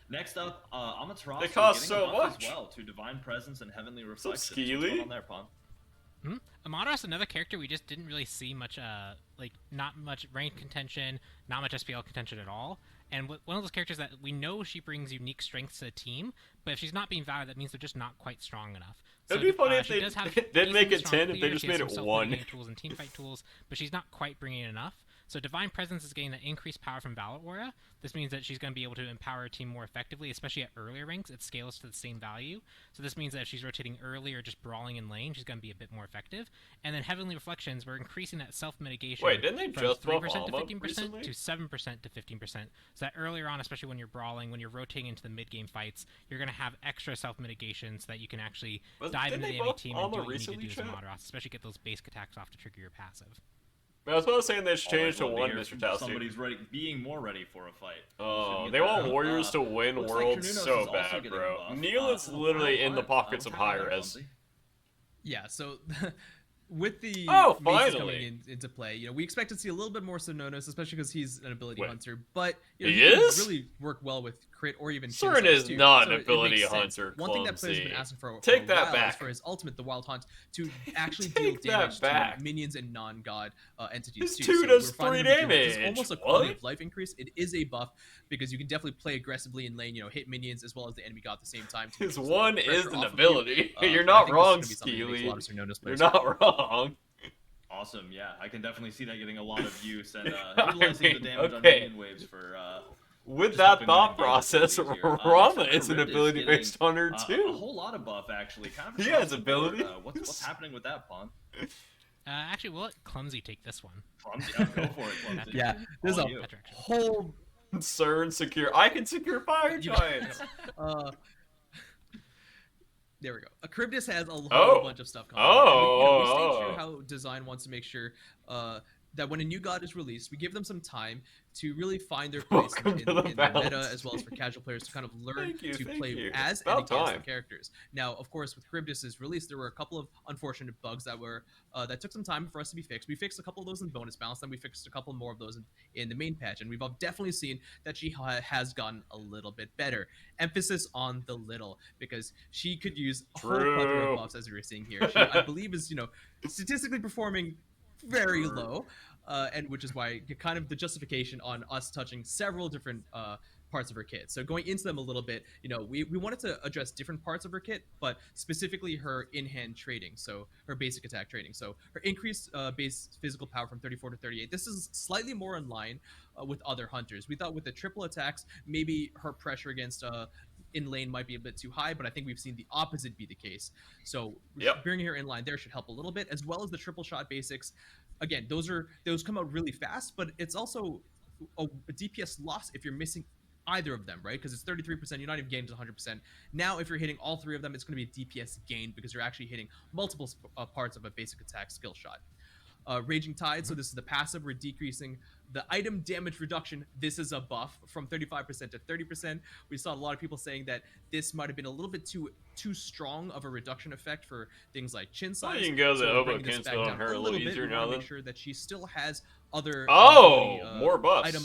Next up, Amaterasu they cost getting so a buff much as well to Divine Presence and Heavenly Reflection. What's Skeely? going on there, Pawn? Amaterasu, another character we just didn't really see much, like not much rank contention, not much SPL contention at all. And one of those characters that we know she brings unique strengths to the team, but if she's not being valued, that means they're just not quite strong enough. It'd be funny if they didn't make it 10, if they just made it 1. Tools and teamfight tools, but she's not quite bringing enough. So Divine Presence is getting that increased power from Valor Aura. This means that she's going to be able to empower her team more effectively, especially at earlier ranks. It scales to the same value. So this means that if she's rotating early or just brawling in lane, she's going to be a bit more effective. And then Heavenly Reflections, we're increasing that self-mitigation. Wait, didn't they just from buff 3% to Alma 15% recently? to 7% to 15%. So that earlier on, especially when you're brawling, when you're rotating into the mid-game fights, you're going to have extra self-mitigation so that you can actually dive into the enemy team and do what you need to do as a Amaterasu, especially get those base attacks off to trigger your passive. I was saying they should change to 1, Mr. Towsy. Somebody's being more ready for a fight. Oh, they want warriors to win worlds so bad, bro. Neil is literally in the pockets of Hi-Rez. Yeah, so with the Oh, maces finally. coming into play, you know, we expect to see a little bit more Sononos, especially because he's an ability Wait. hunter. But you know, He can is? really work well with crit or even Cern Kinsize is too. not So an it ability makes sense. hunter, One thing that players have been clumsy. asking for Take a that while back. is for his ultimate, the Wild Hunt, to actually Take deal that damage back. to minions and non-god entities His too. 2 So does we're finding 3 him to do this. It's damage. almost a quality What? of life increase. It is a buff because you can definitely play aggressively in lane, you know, hit minions as well as the enemy god at the same time. To His take 1 pressure is an off of ability. you. You're I not think wrong, this is gonna be something that makes a lot of Sononos You're players not wrong. Awesome, yeah. I can definitely see that getting a lot of use and I utilizing mean, the damage on okay. minion waves for With just that helping thought them engage a little process, easier. Rama Next up, is an Hirez ability-based getting, hunter a too. whole lot of buff actually. Kind of He across has the board. abilities. What's happening with that, Pun? Actually, we'll let Clumsy take this one. Clumsy, yeah, go for it, Clumsy. Yeah, there's All a you. That direction. whole Cern secure. I can secure fire giants. there we go. Charybdis has a whole Oh. bunch of stuff coming. We stay true how design wants to make sure that when a new god is released, we give them some time to really find their place Welcome in to the the balance meta, as well as for casual players to kind of learn to Thank play you. as About and against the time. characters. Now, of course, with Charybdis' release, there were a couple of unfortunate bugs that were that took some time for us to be fixed. We fixed a couple of those in bonus balance, then we fixed a couple more of those in the main patch, and we've definitely seen that she has gotten a little bit better. Emphasis on the little, because she could use a whole plethora True. of buffs, as we were seeing here. She, I believe, is, you know, statistically performing very low, and which is why kind of the justification on us touching several different parts of her kit. So going into them a little bit, you know, we wanted to address different parts of her kit, but specifically her in-hand trading, so her basic attack trading. So her increased base physical power from 34 to 38. This is slightly more in line with other hunters. We thought with the triple attacks, maybe her pressure against in lane might be a bit too high, but I think we've seen the opposite be the case. So bringing her in line there should help a little bit, as well as the triple shot basics. Again, those come out really fast, but it's also a DPS loss if you're missing either of them, right? Because it's 33%, you're not even getting to 100%. Now, if you're hitting all three of them, it's going to be a DPS gain because you're actually hitting multiple parts of a basic attack skill shot. Raging Tide, so this is the passive. We're decreasing the item damage reduction. This is a buff from 35% to 30%. We saw a lot of people saying that this might have been a little bit too strong of a reduction effect for things like chin size. Well, you can go the so Obo bringing this back Kinspo on down her a little bit. easier We now want to then. make sure that she still has other More buffs. item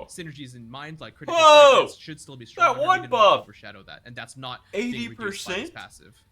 synergies in mind, like critical Whoa! strike should still be strong. That one we didn't buff! want to overshadow that, and that's not being reduced by this 80%? passive.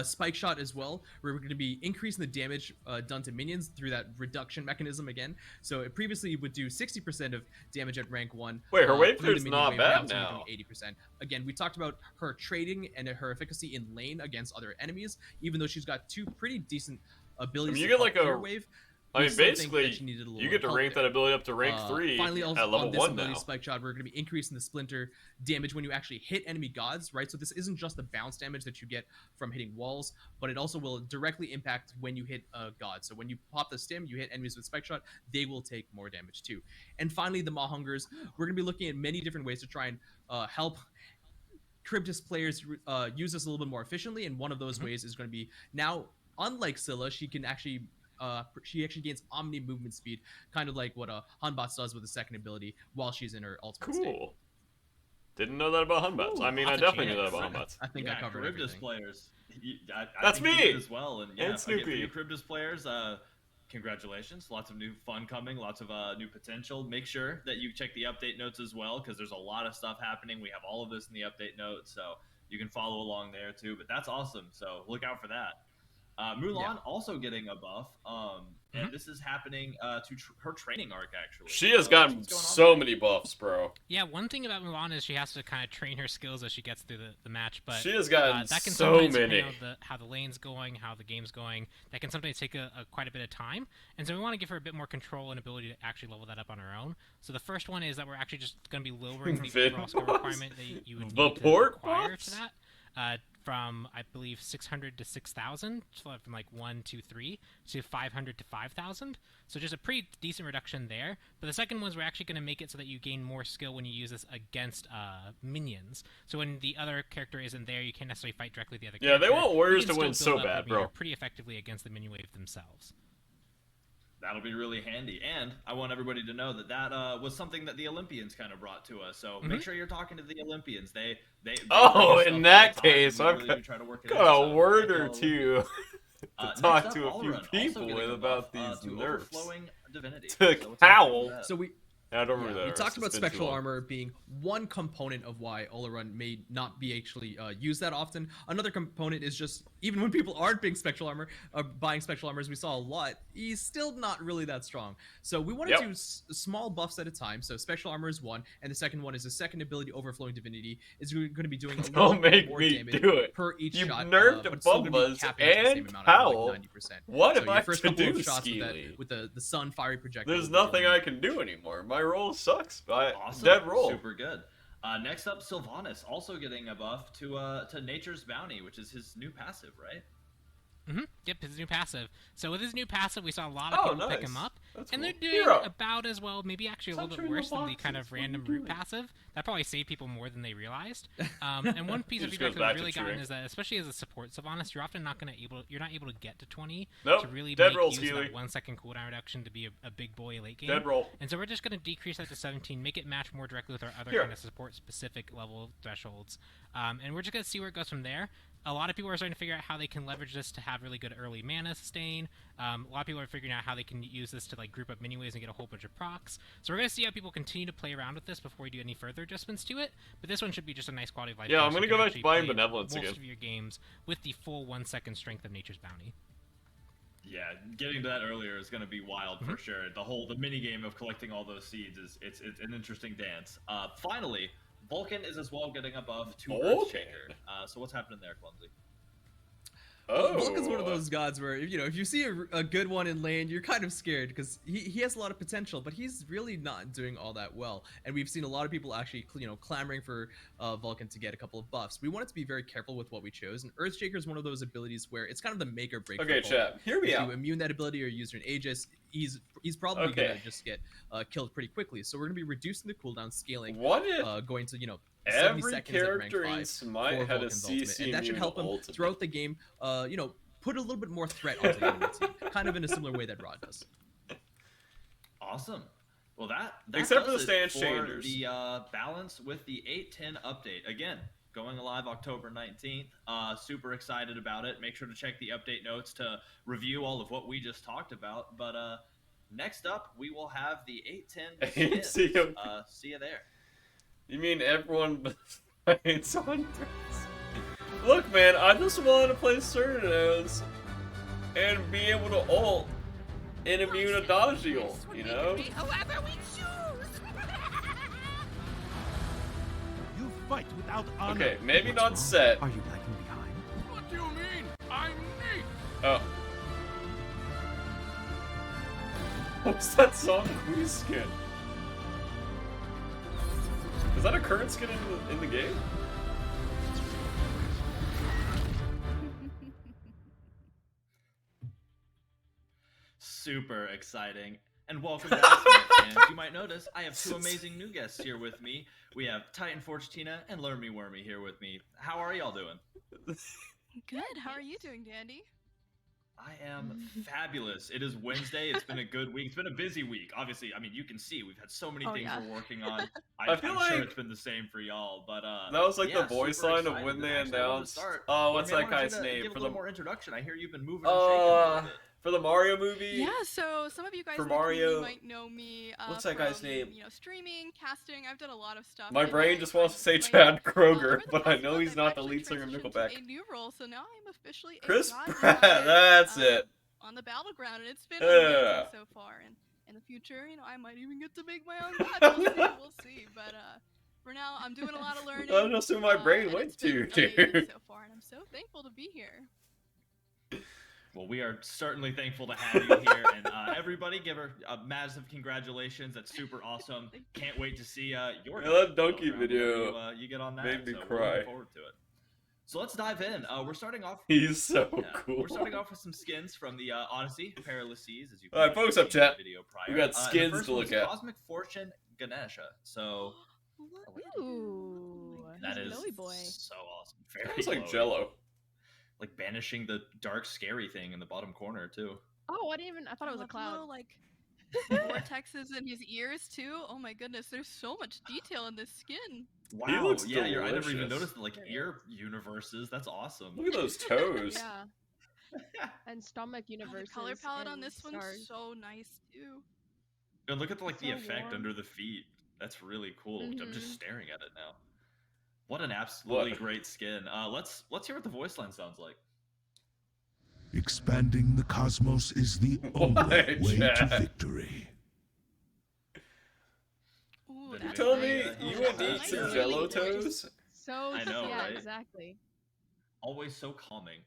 Spike shot as well. We're going to be increasing the damage done to minions through that reduction mechanism again. So it previously would do 60% of damage at rank 1. Wait, her wave through the clear's minion not wave. bad It's only now. doing 80%. Again, we talked about her trading and her efficacy in lane against other enemies, even though she's got two pretty decent abilities. you to get help like a- clear wave. I mean, we still think basically, that she needed a little you get to help rank there. that ability up to rank 3 Finally, also at level on this 1 ability, now. Spike Shot, we're going to be increasing the splinter damage when you actually hit enemy gods, right? So this isn't just the bounce damage that you get from hitting walls, but it also will directly impact when you hit a god. So when you pop the stim, you hit enemies with Spike Shot, they will take more damage too. And finally, the Mahungers. We're going to be looking at many different ways to try and help Charybdis players use this a little bit more efficiently, and one of those ways is going to be now, unlike Scylla, she actually gains omni movement speed, kind of like what Hanbats does with the second ability while she's in her ultimate state. Cool. Didn't know that about Hunbats. I mean, I lots of definitely knew that changes. about Hunbats. I think I covered Charybdis everything. players. I That's think you me! did as well, and And again, for Snoopy. you Charybdis players, congratulations! Lots of new fun coming, lots of new potential. Make sure that you check the update notes as well, because there's a lot of stuff happening. We have all of this in the update notes, so you can follow along there too. But that's awesome. So look out for that. Mulan also getting a buff, and this is happening to her training arc actually. She has So gotten what's going on so there? many buffs, bro. Yeah, one thing about Mulan is she has to kind of train her skills as she gets through the match, but She has gotten that can so sometimes, many. You know, how the lane's going, how the game's going, that can sometimes take quite a bit of time, and so we want to give her a bit more control and ability to actually level that up on her own. So the first one is that we're actually just going to be lowering the Vid overall skill boss. requirement that you would The need to port require boss? to that. From I believe 600 to 6,000, so from like 1 to 3 to 500 to 5,000. So just a pretty decent reduction there. But the second one is we're actually going to make it so that you gain more skill when you use this against minions. So when the other character isn't there, you can't necessarily fight directly with the other Yeah, character. they want warriors You can to win still so build up bad, a meter bro. pretty effectively against the minion wave themselves. That'll be really handy. And I want everybody to know that was something that the Olympians kind of brought to us. So make sure you're talking to the Olympians. They Oh, in that case, I've I've really try to work it got out. a word or two to talk Next to up, a few Allrun, people also with getting a about buff, these to nerfs. Overflowing Divinity. To So what's happening Cowl. with that? So I don't remember we that. talked about It's been too spectral long. armor being one component of why Olaron may not be actually used that often. Another component is just, even when people aren't buying spectral armor, as we saw a lot, he's still not really that strong. So we want to do small buffs at a time. So spectral armor is one, and the second one is the second ability, Overflowing Divinity, is going to be doing a little Don't bit make more me damage do it. per each You've shot. nerfed but still gonna be Bumbas capping it to the same and amount, Howl. like 90%. What So am your I first to couple do, of shots Skeely? with the sun fiery projectile. There's nothing I can do anymore. My roll sucks. Awesome. Dead roll. Super good. Next up, Sylvanas, also getting a buff to Nature's Bounty, which is his new passive, right? Yep, his new passive. So with his new passive, we saw a lot of people pick him up, That's and cool. they're doing Hero. about as well, maybe actually a Stop little bit trading worse the than the kind boxes. of What are you random doing? root passive. That probably saved people more than they realized. And one piece It of just feedback goes that back we've to really gotten cheering. is that, especially as a support Sylvanas, you're often not able to get to 20 Nope. to really Dead make roll, use of Skeely. that 1 second cooldown reduction to be a big boy late game. Dead roll. And so we're just going to decrease that to 17, make it match more directly with our other Here. kind of support-specific level thresholds. And we're just going to see where it goes from there. A lot of people are starting to figure out how they can leverage this to have really good early mana sustain. A lot of people are figuring out how they can use this to like group up mini waves and get a whole bunch of procs. So we're going to see how people continue to play around with this before we do any further adjustments to it. But this one should be just a nice quality of life. Yeah, game, I'm so gonna you go can back to actually buying play Benevolence most again. of your games with the full 1 second strength of Nature's Bounty. Yeah, getting to that earlier is going to be wild for sure. The mini game of collecting all those seeds is it's an interesting dance. Finally, Vulcan is as well getting a buff to Vulcan? Earthshaker. So what's happening there, Clumsy? Vulcan's one of those gods where if you see a good one in lane, you're kind of scared because he has a lot of potential, but he's really not doing all that well. And we've seen a lot of people actually clamoring for Vulcan to get a couple of buffs. We wanted to be very careful with what we chose, and Earthshaker is one of those abilities where it's kind of the make or break. Okay, for chat. Hear me if out. you immune that ability or use an Aegis, he's probably gonna just get killed pretty quickly. So we're gonna be reducing the cooldown, scaling, What if going to 70 every seconds at rank character in 5 Smite for had a Vulcan's ultimate, CC and that should immune help him ultimate? throughout the game. Put a little bit more threat onto the enemy team, kind of in a similar way that Rod does. Awesome. Well, that Except for does the it stance changers. The balance with the 8.10 update. Again, going live October 19th. Super excited about it. Make sure to check the update notes to review all of what we just talked about. But next up, we will have the 8.10 See you. See you there. You mean everyone besides Hunters? Look, man, I just wanted to play Cernos and be able to ult and immune Adagio, you know? However we choose. You fight without honor. Okay, maybe What's not wrong? set. Are you lagging behind? What do you mean? I'm me. Oh. What's that song? Who's skin? Is that a current skin in the game? Super exciting. And welcome back, Smite fans. You might notice I have two amazing new guests here with me. We have Titan Forge Tina and Learn Me Wormy here with me. How are y'all doing? Good. How are you doing, Dandy? I am fabulous. It is Wednesday. It's been a good week. It's been a busy week. Obviously, I mean, you can see we've had so many things we're working on. I feel I'm like sure it's been the same for y'all. But that was like yeah, the voice super line of excited. when they Actually, I wanted to announced. start. Oh, what's Wormy, I that wanted guy's you to name give for a the? little more introduction. I hear you've been moving and shaking a little bit. For the Mario movie. Yeah, so some of you guys For in the community Mario- might know me. What's that guy's from, name? You know, streaming, casting. I've done a lot of stuff. My in brain my just wants to say time Chad playing. Kroger, Over the but I past know month, he's I've not the actually lead singer of transitioned to Nickelback. a new role, so now I'm officially Chris a god Pratt. designer, That's it. on the battleground, and it's been Yeah. amazing so far. And in the future, you know, I might even get to make my own god. We'll see. But for now, I'm doing a lot of learning. That's just who my brain and went it's been to, amazing dude. so far, and I'm so thankful to be here. Well, we are certainly thankful to have you here, and everybody give her a massive congratulations. That's super awesome. Can't wait to see your that donkey battleground video when you get on that. made me so cry. We're looking forward to it. So let's dive in. We're starting off. He's so Cool. We're starting off with some skins from the Odyssey Perilous Seas, as you. All right, focus up, seen in the chat. Video prior. We got And the skins first to one look is at. Cosmic Fortune Ganesha. So Ooh, that he's a is glowy boy. so awesome. Very It's like glowy. Jello. Like banishing the dark, scary thing in the bottom corner too. Oh, I didn't even. I thought it was a love the cloud. little, like vortexes in his ears too. Oh my goodness, there's so much detail in this skin. Wow. He looks yeah, I never even delicious. noticed the like ear universes. That's awesome. Look at those toes. Yeah. And stomach Oh, the universes. color palette on and this stars. one's so nice too. And look at the, like the So effect warm. under the feet. That's really cool. I'm Mhm. just staring at it now. What an absolutely What? great skin. Let's hear what the voice line sounds like. Expanding the cosmos is the only Why, way to Chad? victory. Ooh, Then that's Tell Yeah, me, nice. yeah, you yeah. would eat Nice some and Jello really gorgeous. toes? So I know, yeah, right? exactly. Always so calming.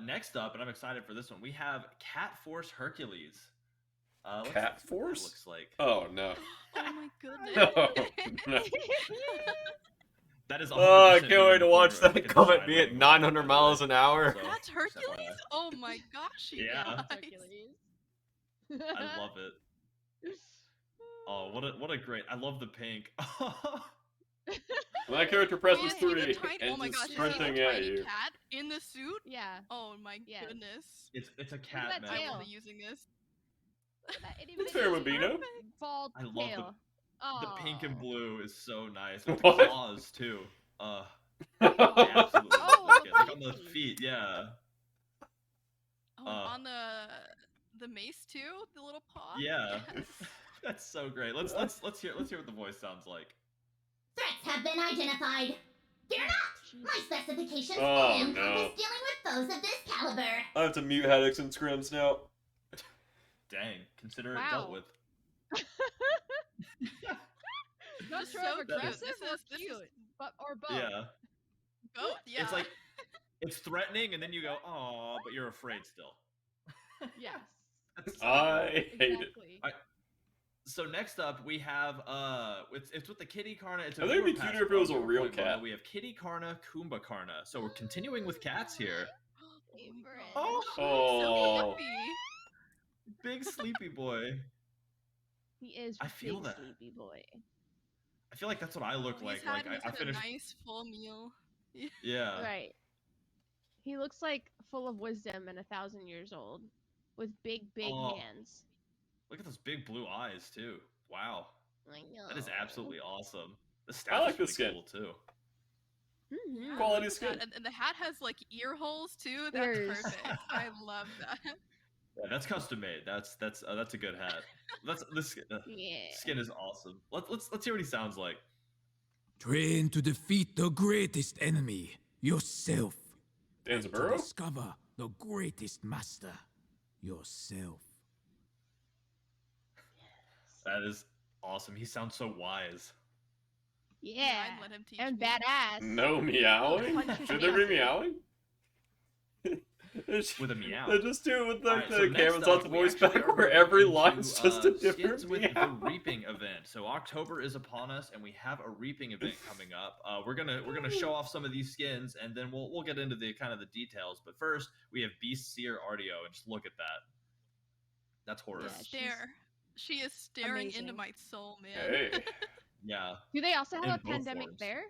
Next up, and I'm excited for this one, we have Cat Force Hercules. Let's Cat see what that Force? looks like. Oh no. Oh my goodness. No. No. That is. Oh, I 100% can't wait to being watch recorded. I that think it's comet side be at running 900 by the miles way. an hour. So, That's just Hercules? FYI. Oh my gosh, you Yeah. guys. Hercules. I love it. Oh, what a great! I love the pink. My character Oh, presses you see the 3 tiny, and oh my just gosh, you see the sprinting at tiny you. cat in the suit? Yeah. Oh my Yes. goodness. it's a at cat, that man. I tail. will be using this. Look at that itty That's bitty fair, Mabino. bald I love the- tail. The pink and Aw. blue is so nice. With What? the claws too. I absolutely Oh, love the it. Like on the feeties. feet, yeah. Oh, on the mace too? The little paw? Yeah. Yes. That's so great. Let's hear what the voice sounds like. Threats have been identified. Fear not! My specifications Oh, fully encompass no. dealing with foes of this caliber. I have to mute Haddix and Scrims now. Dang, consider it Wow. dealt with. Not This is sure so if cute. aggressive This or is cute, but or both. Yeah. Both? Yeah. It's like it's threatening, and then you go, "Aw," but you're afraid still. Yes. That's I hate it. Exactly. So next up we have it's with the Kitty Karna. It's a I think it'd be viewer pass cuter if it was a from real 0.1. cat. We have Kitty Karna, Kumba Karna. So we're continuing with cats here. Favorite. Oh, Oh. So happy. big sleepy boy. He is I feel big that. sleepy boy. I feel like that's what I look He's like. had Like I just finished. a nice full meal. Yeah. Right. He looks like full of wisdom and 1,000 years old, with big Oh. hands. Look at those big blue eyes too. Wow. I know. That is absolutely awesome. The I staff like is really this skin. cool too. Mhm. Quality Look at skin. that. And the hat has like ear holes too. That's Ears. perfect. I love that. Yeah, that's custom made. That's a good hat. This Yeah. skin is awesome. Let's hear what he sounds like. Train to defeat the greatest enemy, yourself. And to Danzaburo? discover the greatest master, yourself. That is awesome. He sounds so wise. Yeah. I'd let him teach And me. badass. No meowing? Punch his Should there be face. meowing? With a meow. They just do it with like Alright, so the next camera's up, out the we voice actually back are where every into, line's just a skins different with meow. the reaping event. So October is upon us, and we have a reaping event coming up. We're gonna show off some of these skins, and then we'll get into the kind of the details. But first, we have Beast Seer Artio, and just look at that. That's horror. Yeah, she's Stare. She is staring into amazing. my soul, man. Hey. Yeah. Do they also have In a both pandemic forms. there?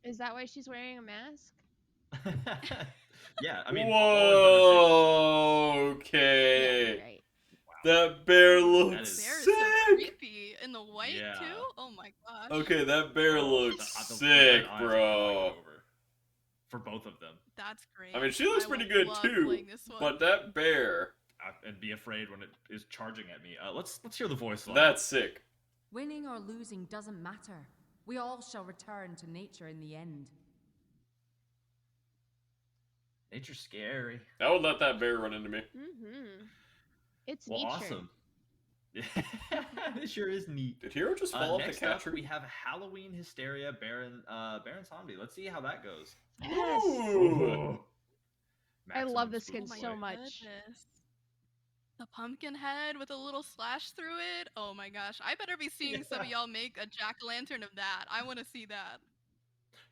Is that why she's wearing a mask? Yeah, I mean, Whoa, okay. Yeah, right. That bear That looks is- Bear is sick. so creepy. In the white Yeah. too? Oh my gosh. Okay, that bear Oh, looks the sick, red eyes are bro. going over. For both of them. That's great. I mean, she looks I pretty will good love too, playing this one. but that bear, And be afraid when it is charging at me. Let's hear the voice line. that's sick. Winning or losing doesn't matter. We all shall return to nature in the end. Nature's scary. I would let that bear run into me. Mm-hmm. It's Well, nature. awesome. This sure is neat. Did Hero just fall off the Next cat up, tree? we have Halloween Hysteria Baron Zombie. Let's see how that goes. Yes. Ooh. I Maximum love this spook skin Oh my so boy. much. goodness. The pumpkin head with a little slash through it. Oh my gosh. I better be seeing some of Yeah. y'all make a jack-o'-lantern of that. I want to see that.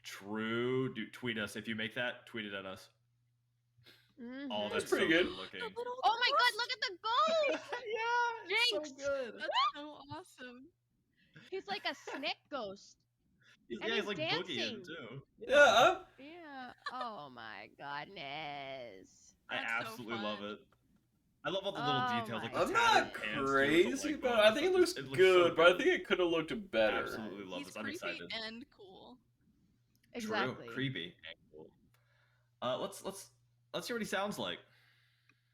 True. Dude, tweet us if you make that. Tweet it at us. Mhm. Oh, That's that's pretty so good. looking. The little Oh my god, look at the ghost! Yeah, it's Jinx! so good. That's so awesome. He's like a snake ghost. He's, And yeah, he's he's like boogieing dancing. too. Yeah. Yeah. Oh my goodness. I That's so absolutely love fun. it. I love all the little Oh details, like my the I'm tattered not pants, too, with the crazy leg about it. bones. I think it looks so good, but I think it could have looked better. Absolutely love He's this. I'm creepy excited. and cool. Exactly. True, creepy and cool. Let's hear what he sounds like.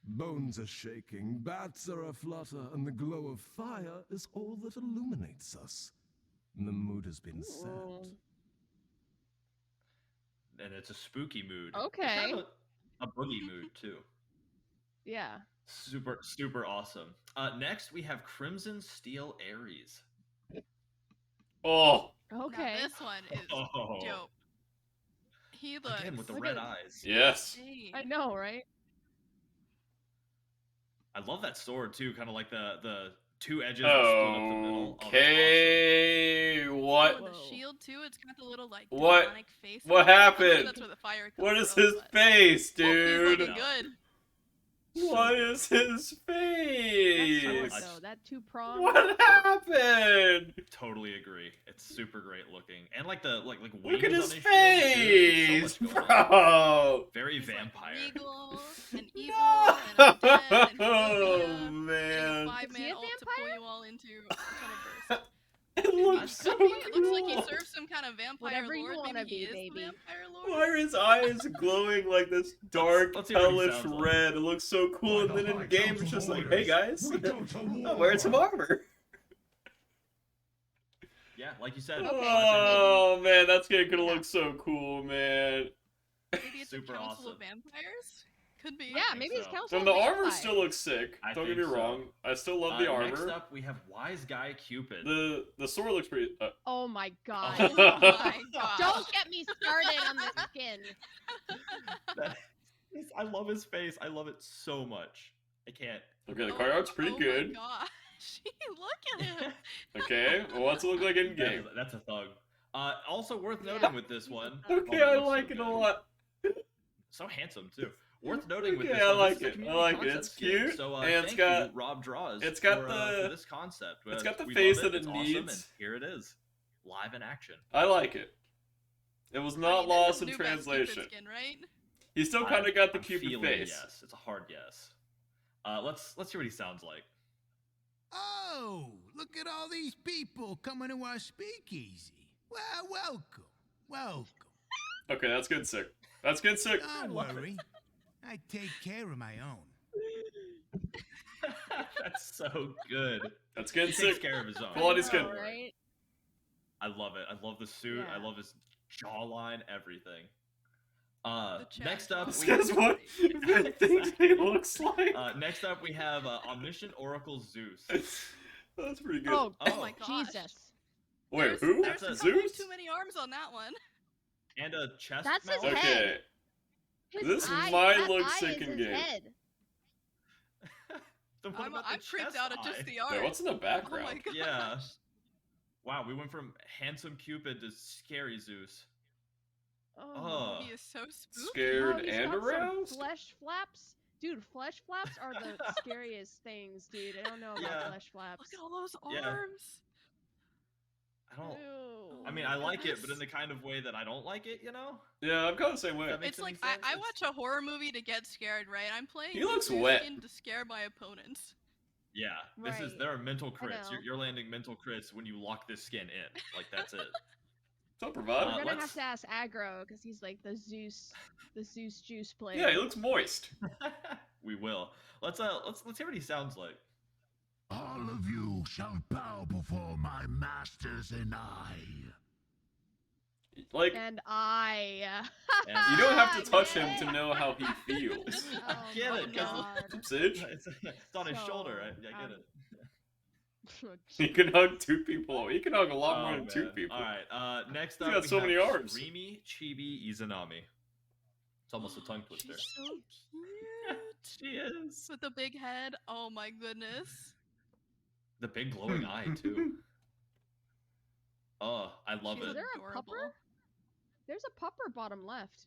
Bones are shaking, bats are aflutter, and the glow of fire is all that illuminates us. The mood has been set. And it's a spooky mood. Okay. It's kind of a boogie mood too. Yeah. Super awesome. Next we have Crimson Steel Ares. Oh. Okay. Now this one is dope. He looks Again with the red eyes. Yes. insane. I know, right? I love that sword too, kind of like the two edges that split up the middle. Okay, what? Oh, and the shield too. It's got the little like What? demonic face. What on it. I'm sure happened? that's where the fire comes What is from, his but- face, Oh, he's dude? looking good. What is his face? That's so that two-prong. What happened? Totally agree. It's super great looking, and like the like wings Look at on his his face, shield, so much going on. bro. Very He's vampire. like regal and evil and undead and Oh utopia, man. and a 5-man Is he a ult to pull you all into a Twitterverse. It looks so Could be. It looks like he cool. serves some kind of vampire Whatever you lord. wanna Maybe he be, is baby. the vampire lord. Why are his eyes glowing like this dark, let's hear what he hellish sounds like. red? It looks so cool, and then in game it's just like, hey guys, I'm wearing some armor. Yeah, like you said. Oh man, that skin could look so cool, man. Maybe it's Super a council awesome. of vampires. Could be. Yeah, maybe it's so. council. And the of armor Vampires. still looks sick. I Don't get me think so. wrong. I still love the armor. Next up, we have Wise Guy Cupid. The sword looks pretty. Oh my god. Oh my god. Don't get me started on the skin. I love his face. I love it so much. I can't. Okay, the card art's pretty good. Oh my gosh. Look at him. Okay, well, what's it look like in game? That's a thug. Also worth noting with this one. Okay, I like it a lot. So handsome too. Worth noting with Okay, this I one. like this is a it. I community like it. concept It's skin. cute, So and it's thank got- you, Rob Draws. it's got for, the- for this concept. it's got the We face love that It's it awesome, needs. and here it is, live in action. I like it. It was not this lost is in new best Cupid translation. Skin, right? He still kind of got the I'm Cupid feeling face. Yes, it's a hard yes. Let's hear what he sounds like. Oh, look at all these people coming to our speakeasy. Well, welcome. Okay, that's good, sick. That's good, sick. Don't worry. I take care of my own. That's so good. That's good, He takes sick. care of his own. Quality skin. Right? I love it. I love the suit. I Yeah. love his jawline, everything. The chat Next up, This we guy's what Ben thinks he looks like. next up we have Omniscient Oracle Zeus. That's pretty good. Oh, Oh my gosh. Jesus. Wait, who? There's a That's couple Zeus? too many arms on that one. And a chest That's his mount. head. Okay. His This eye, might that look eye sick is in his game. head. Then what about the I'm creeped chest out at just eye? the Wait, art. what's in the Oh background? my gosh. Yeah. Wow, we went from handsome Cupid to scary Zeus. Oh. He is so spooky. Scared Oh, he's and got some aroused? Flesh flaps. Dude, flesh flaps are the scariest things, dude. I don't know about Yeah. flesh flaps. Look at all those Yeah. arms. I don't. Ew. I mean, I like it, but in the kind of way that I don't like it. You know. Yeah, I'm kind of the same way. That makes It's like any sense? I watch a horror movie to get scared, right? I'm playing. He looks Zeus wet. Skin to scare my opponents. Yeah, this is Right. there are mental I crits. know. You're landing mental crits when you lock this skin in. Like that's it. What's up, We're Bravado? gonna have let's- to ask Aggro because he's like the Zeus juice player. Yeah, he looks moist. We will. Let's hear what he sounds like. All of you shall bow before my masters and I. Like, And I. And you don't have to touch him Yeah. to know how he feels. Oh get my it, 'cause God. it's- Sage? It's on his shoulder. I get um, it. Oh, He can hug two people. He can hug a lot Oh, more than two man. people. All right. Next He's up, got we so have many arms. Rimi Chibi Izanami. It's almost a tongue twister. She's so cute. She is. With the big head. Oh my goodness. The big glowing eye too. Oh, I love She's Is it. there a adorable. pupper? There's a pupper bottom left.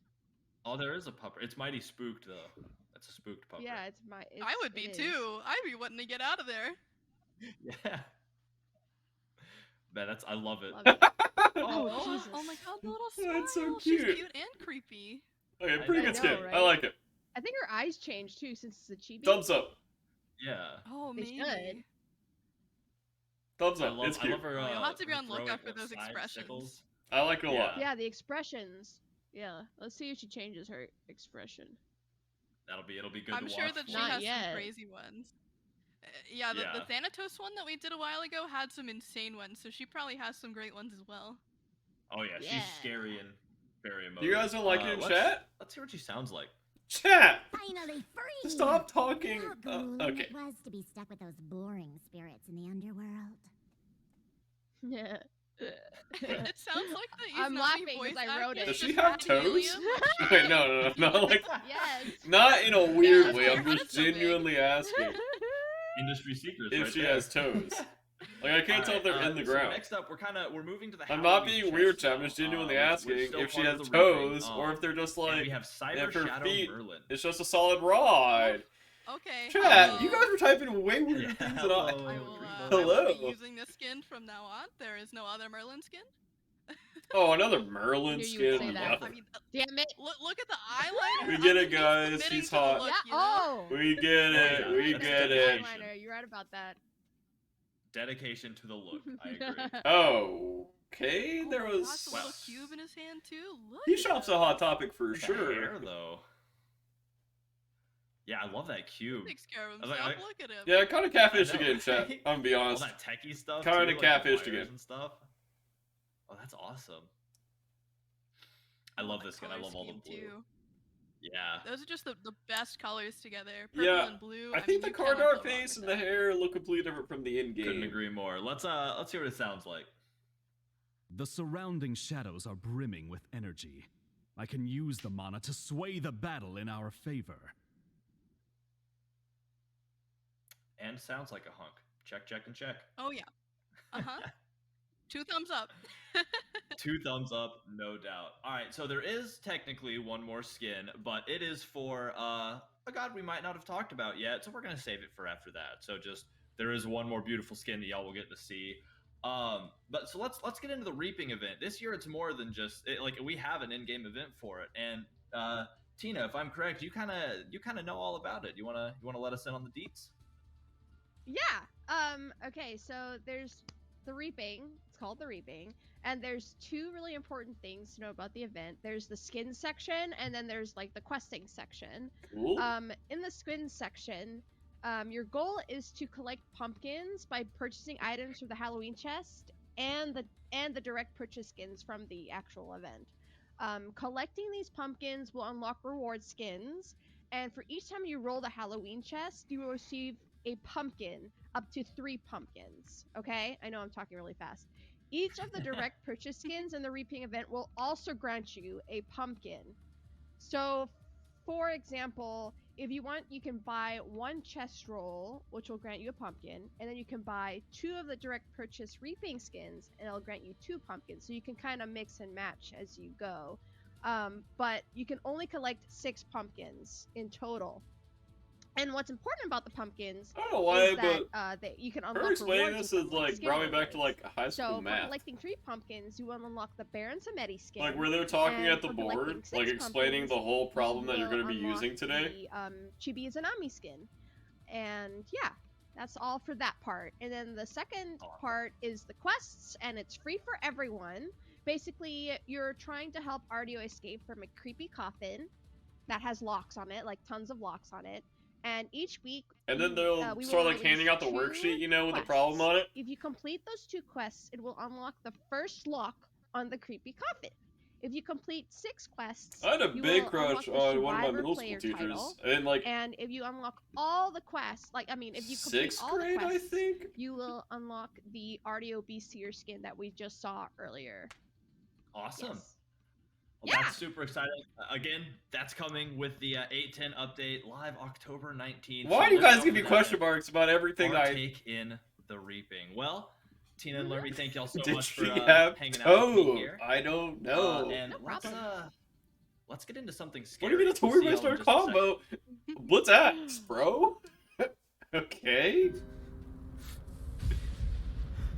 Oh, there is a pupper. It's mighty spooked though. That's a spooked pupper. Yeah, it's my. I would be too. I'd be wanting to get out of there. Yeah. Man, I love it. Love it. Oh, Jesus. oh my god, the little smile. That's so She's cute. cute and creepy. Okay, I pretty know, good skin. I right? like it. I think her eyes changed too since it's a chibi. Thumbs up. Yeah. Oh, They maybe. should. Thumbs I up. love, It's I cute. love her. You'll have to be her on lookout for throwing those side expressions. sickles. I like it a lot. Yeah, the expressions. Yeah, let's see if she changes her expression. It'll be good I'm to sure watch. that she Not has yet. some crazy ones. Yeah, the Yeah. Thanatos one that we did a while ago had some insane ones, so she probably has some great ones as well. Oh yeah, she's Yeah. scary and very emotive. You guys don't like it in let's- chat? Let's hear what she sounds like. Chat! Finally free! Stop talking. How grueling Okay. it was to be stuck with those boring spirits in the underworld. Yeah. It sounds like the I'm Izanami laughing 'cause voice I wrote actor it. Does she just have had toes? helium. Wait, no, not like, Yes. not in a weird Yeah, way. I'm her head just is so big. genuinely asking Industry secrets. if right she there. has toes. Like I can't tell if they're in the so ground. Next up, we're moving to the. I'm not Halloween being weird, chest chat. I'm now, just genuinely which asking still if she part has of the reaping. toes or if they're just And like we have Cyber if her Shadow feet. Merlin. It's just a solid rod. Okay. Chat, you guys were typing way weirder Yeah, things than I. I will, I Hello. will be using this skin from now on. There is no other Merlin skin. Oh, another Merlin Knew you would skin. say that. I mean, Damn it. look at the eyeliner. We get it, underneath guys. committing He's to the hot. look, Yeah. you know? Oh. We get it. yeah, We that's get it. dedication. Eyeliner. You're right about that. Dedication to the look. I agree. Oh, okay. Oh There my gosh, was. the little cube in his hand too. Look. He at shops him. a hot topic for The sure. hair, though. Yeah, I love that cube. Takes care of I was himself. like, Look at him. Yeah, kind of catfished I know, again, chat. right? I'm gonna be All honest. that techie stuff. Kinda too, like the catfished wires again. and stuff. Oh, that's awesome. I love this skin. I love all the blue. Too. Yeah. Those are just the best colors together. Purple Yeah, and blue. I think the mean, you card cannot art go wrong face with and the that. hair look completely different from the in-game. Couldn't agree more. Let's hear what it sounds like. The surrounding shadows are brimming with energy. I can use the mana to sway the battle in our favor. And sounds like a hunk. Check, check, and check. Oh yeah. Uh-huh. 2 thumbs up. 2 thumbs up, no doubt. All right, so there is technically one more skin, but it is for a god we might not have talked about yet, so we're gonna save it for after that. So just there is one more beautiful skin that y'all will get to see. But so let's get into the reaping event. This year it's more than just like we have an in-game event for it. And Tina, if I'm correct, you kind of know all about it. You wanna let us in on the deets? Yeah. Okay, so there's the reaping. It's called the reaping. And there's 2 really important things to know about the event. There's the skin section, and then there's like the questing section. Cool. In the skin section, your goal is to collect pumpkins by purchasing items from the Halloween chest and the direct purchase skins from the actual event. Collecting these pumpkins will unlock reward skins, and for each time you roll the Halloween chest, you will receive a pumpkin, up to 3 pumpkins. Okay? I know I'm talking really fast. Each of the direct purchase skins in the reaping event will also grant you a pumpkin. So, for example, if you want, you can buy 1 chest roll, which will grant you a pumpkin, and then you can buy 2 of the direct purchase reaping skins, and it'll grant you 2 pumpkins. So you can kind of mix and match as you go. But you can only collect 6 pumpkins in total. And what's important about the pumpkins I don't know why, is that you can her unlock explaining rewards this with is them, like skin brought me back to rewards. like high school So for math. collecting 3 pumpkins, you will unlock the Baron Samedi skin. Like where they're talking and at the for collecting board, 6 like explaining the pumpkins, whole problem that you're will going to be unlock using today. The Chibi Izanami skin. And yeah, that's all for that part. And then the second part is the quests, and it's free for everyone. Basically, you're trying to help Artio escape from a creepy coffin that has locks on it, like tons of locks on it. And each week, And then they'll we will start like release handing out the 2 worksheet, you know, with the quests. problem on it. If you complete those 2 quests, it will unlock the first lock on the creepy coffin. If you complete 6 quests, I had a you big will crush unlock the on one of my Survivor middle school player teachers, title. and like And if you unlock all the quests, like I mean, if you complete 6th all grade, the I quests, think. you will unlock the Artio Beastier skin that we just saw earlier. Awesome. Yes. Well, Yeah. that's super exciting. Again, that's coming with the 810 update live October 19th. Why so do you look guys out give for me that question and marks about everything I? partake in the reaping? Well, Tina and Lermy, thank y'all so Did much she for have hanging out with me toes? here. I don't know. And No let's problem. let's get into something What scary. do you mean a We'll Tori see y'all in Master just a second. combo? Blitz axe, bro. Okay.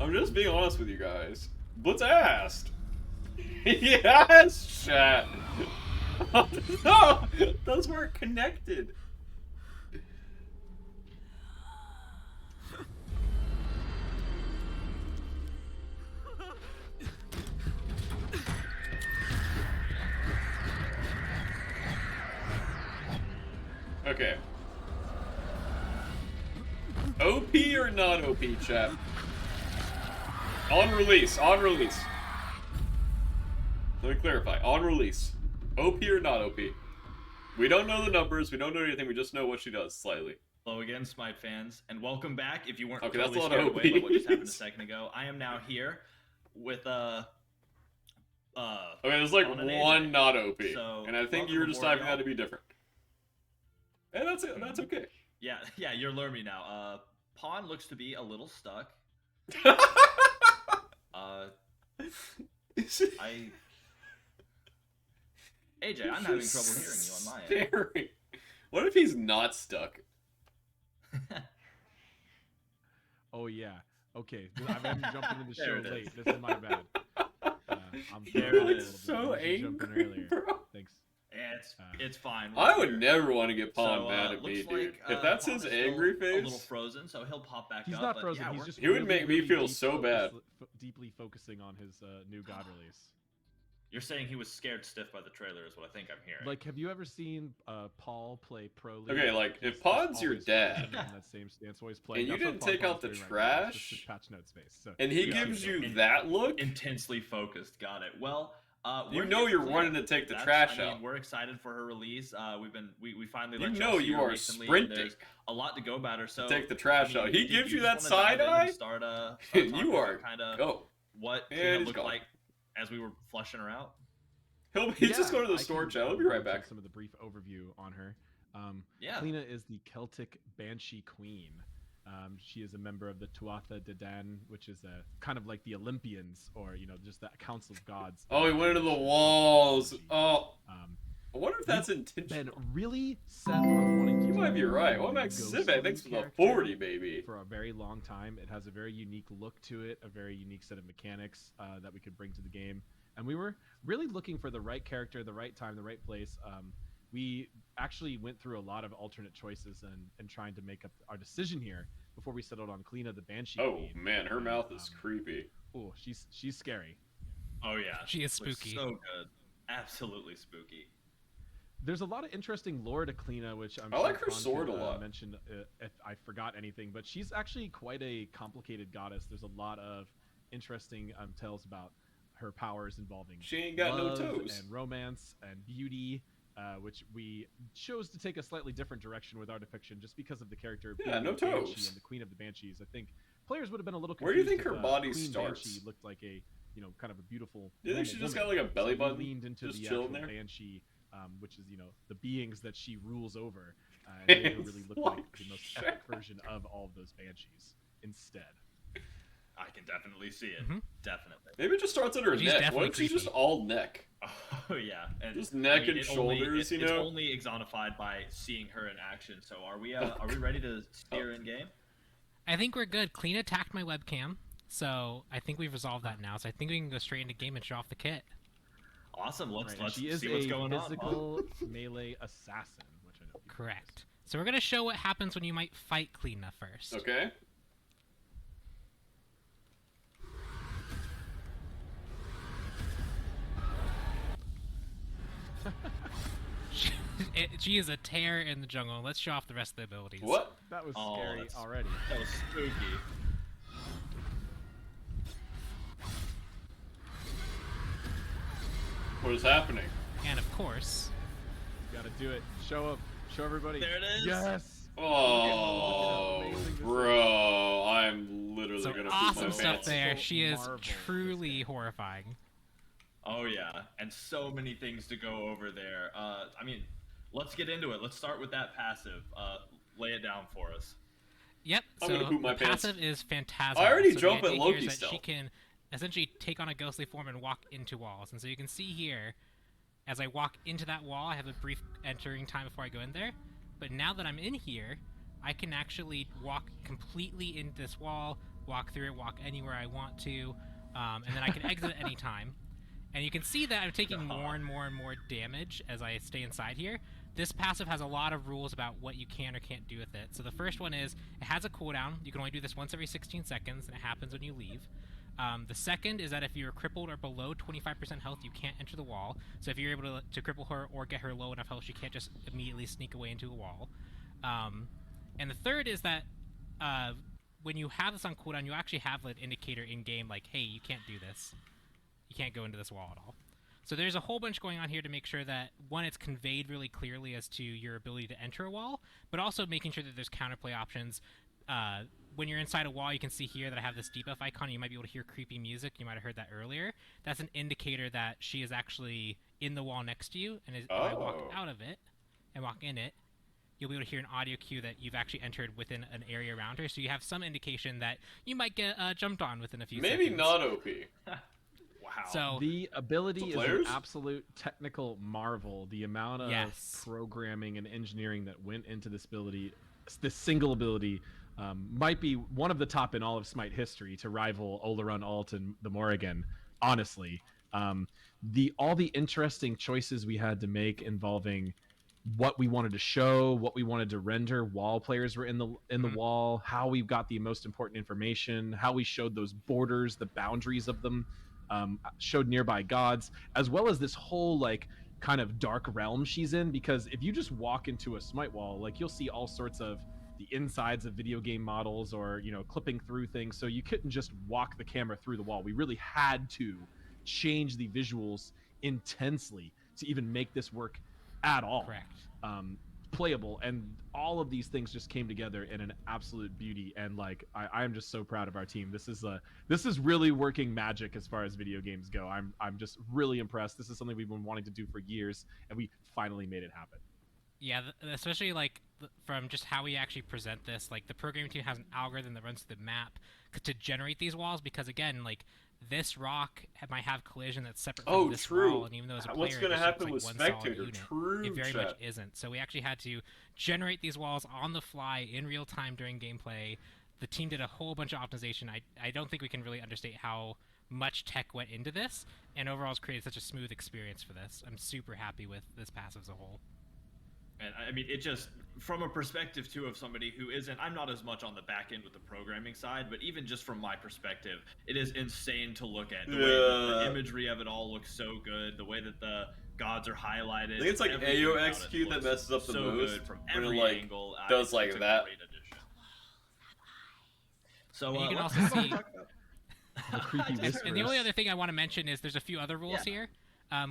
I'm just being honest with you guys. Blitz asked. Yes, chat. No, those weren't connected. Okay. OP or not OP, chat? On release, on release. Let me clarify. On release. OP or not OP? We don't know the numbers, we don't know anything, we just know what she does slightly. Hello again, Smite fans, and welcome back. If you weren't Okay, totally that's a lot scared of away by what just happened a OPs. second ago, I am now here with Okay, there's like Pawn and one AJ. not OP, So, and I think you were just welcome typing aboard, that to be different. And that's it. That's okay. Yeah, you're learning me now. Pawn looks to be a little stuck. AJ, I'm having trouble hearing you on my end. Scary. What if he's not stuck? Oh yeah. Okay. I've been jumping in the show late. This is my bad. I'm There sorry. it is. So angry, bro. Thanks. It's fine. I We're would here. never want to get Pawn So, mad at me, looks dude. like, If that's Pawn his is still angry a face, little frozen, so he'll pop back He's up. not but frozen. yeah, He's we're- just He would make me feel deep so bad. Deeply focusing on his new God release. You're saying he was scared stiff by the trailer, is what I think I'm hearing. Like, have you ever seen Paul play Pro League? Okay, like, if He's Pawn's your always dad, frozen in that same stance, always playing. and you That's what didn't Pawn take out the Pawn's doing right now. It's just trash, his patch notes face. So. and he Yeah. gives you that look, Intensely focused. Got it. Well, you we're know here you're for running Cleo. to take the That's- trash I mean, out. we're excited for her release. We finally You let know y'all see you her are recently, and sprinting there's a lot to go about her. So take the trash out. He do gives you just that wanna side dive in eye? and Start You talking are about kind of go. what And Cleo he's looked gone. like as we were fleshing her out. He's just going to the I store, can, chat. I'll be right mention back. Some of the brief overview on her. Yeah. Kleena is the Celtic Banshee Queen. She is a member of the Tuatha De Dan, which is kind of like the Olympians, or just the Council of Gods. Oh, he went into the walls. Oh, I wonder if that's We've intentional. been really set on wanting to You do might be right. a Well, Max ghostly Sivek, thanks for the character 40, baby. For a very long time. It has a very unique look to it, a very unique set of mechanics that we could bring to the game. And we were really looking for the right character, the right time, the right place. We actually went through a lot of alternate choices and trying to make up our decision here before we settled on Kleena the Banshee Oh Queen. man, her mouth is creepy. Oh, she's scary. Oh yeah, She is Looks spooky. So good, absolutely spooky. There's a lot of interesting lore to Kleena, which I'm I sure like her Khan sword could, a lot. mention if I forgot anything, but she's actually quite a complicated goddess. There's a lot of interesting tales about her powers involving She ain't got no love toes. and romance and beauty, which we chose to take a slightly different direction with our depiction just because of the character Yeah, being no a banshee toes. and the queen of the banshees. I think players would have been a little Where confused. do you think if, her body Queen starts? Banshee looked like a kind of a beautiful. Do you think she normal just got woman. like a belly So we button, leaned into just the chilling actual there? banshee, which is the beings that she rules over, and made her really look like the most epic version of all of those banshees instead. I can definitely see it. Definitely. Maybe it just starts at her She's neck. What definitely if she's just creepy. all neck? Oh yeah, and Just neck and it shoulders, it's you know? only exonified by seeing her in action. So are we ready to steer in game? I think we're good. Kleena attacked my webcam, so I think we've resolved that now. So I think we can go straight into game and show off the kit. Awesome. Let's Right, and she is see what's a going on. physical melee assassin, which I know. people Correct. So we're gonna show what happens when you might fight Kleena first. Okay. She is a tear in the jungle. Let's show off the rest of the abilities. What? That was Oh, scary that's- already. That was spooky. What is happening? And of course, You gotta do it. Show up. Show everybody. There it is. Yes. Oh, amazing this is. bro, I'm literally some gonna poop awesome my stuff pants. there. She is Marvel, this truly horrifying. Oh yeah, and so many things to go over there. I mean, let's get into it. Let's start with that passive. Lay it down for us. Yep. I'm so gonna poop my the pants. passive is Phantasm. I already so jump the at idea here Loki is that still. She can essentially take on a ghostly form and walk into walls. And so you can see here, as I walk into that wall, I have a brief entering time before I go in there. But now that I'm in here, I can actually walk completely into this wall, walk through it, walk anywhere I want to, and then I can exit at any time. And you can see that I'm taking more and more and more damage as I stay inside here. This passive has a lot of rules about what you can or can't do with it. So the first one is, it has a cooldown. You can only do this once every 16 seconds, and it happens when you leave. The second is that if you're crippled or below 25% health, you can't enter the wall. So if you're able to cripple her or get her low enough health, she can't just immediately sneak away into a wall. And the third is that when you have this on cooldown, you actually have an indicator in-game like, hey, you can't do this. You can't go into this wall at all. So there's a whole bunch going on here to make sure that, one, it's conveyed really clearly as to your ability to enter a wall, but also making sure that there's counterplay options. When you're inside a wall, you can see here that I have this debuff icon. You might be able to hear creepy music. You might have heard that earlier. That's an indicator that she is actually in the wall next to you, and if I walk out of it and walk in it, you'll be able to hear an audio cue that you've actually entered within an area around her, so you have some indication that you might get jumped on within a few seconds. Maybe not OP. Wow. So the ability is an absolute technical marvel. The amount of programming and engineering that went into this ability, this single ability, might be one of the top in all of Smite history to rival Oleron Alt and the Morrigan, honestly. All the interesting choices we had to make involving what we wanted to show, what we wanted to render while players were in the wall, how we got the most important information, how we showed those borders, the boundaries of them, showed nearby gods, as well as this whole like kind of dark realm she's in. Because if you just walk into a Smite wall, like you'll see all sorts of the insides of video game models, or clipping through things. So you couldn't just walk the camera through the wall. We really had to change the visuals intensely to even make this work at all. Correct. Playable, and all of these things just came together in an absolute beauty. And like I am just so proud of our team. This is really working magic as far as video games go. I'm just really impressed. This is something we've been wanting to do for years, and we finally made it happen. Yeah, especially like from just how we actually present this, like the programming team has an algorithm that runs through the map to generate these walls, because again, like this rock might have collision that's separate from this wall, and even though as a player, what's going to happen with one Spectator? solid unit, it very much isn't. So we actually had to generate these walls on the fly in real time during gameplay. The team did a whole bunch of optimization. I don't think we can really understate how much tech went into this, and overall it's created such a smooth experience for this. I'm super happy with this pass as a whole. And I mean, it just, from a perspective too of somebody who isn't, I'm not as much on the back end with the programming side, but even just from my perspective, it is insane to look at. The way that the imagery of it all looks so good, the way that the gods are highlighted. I think it's like AOXQ that messes up the so most. good from when every it, like, angle. does like it's that. A great addition. So you can let's also see the creepy whispers. And the only other thing I want to mention is there's a few other rules here.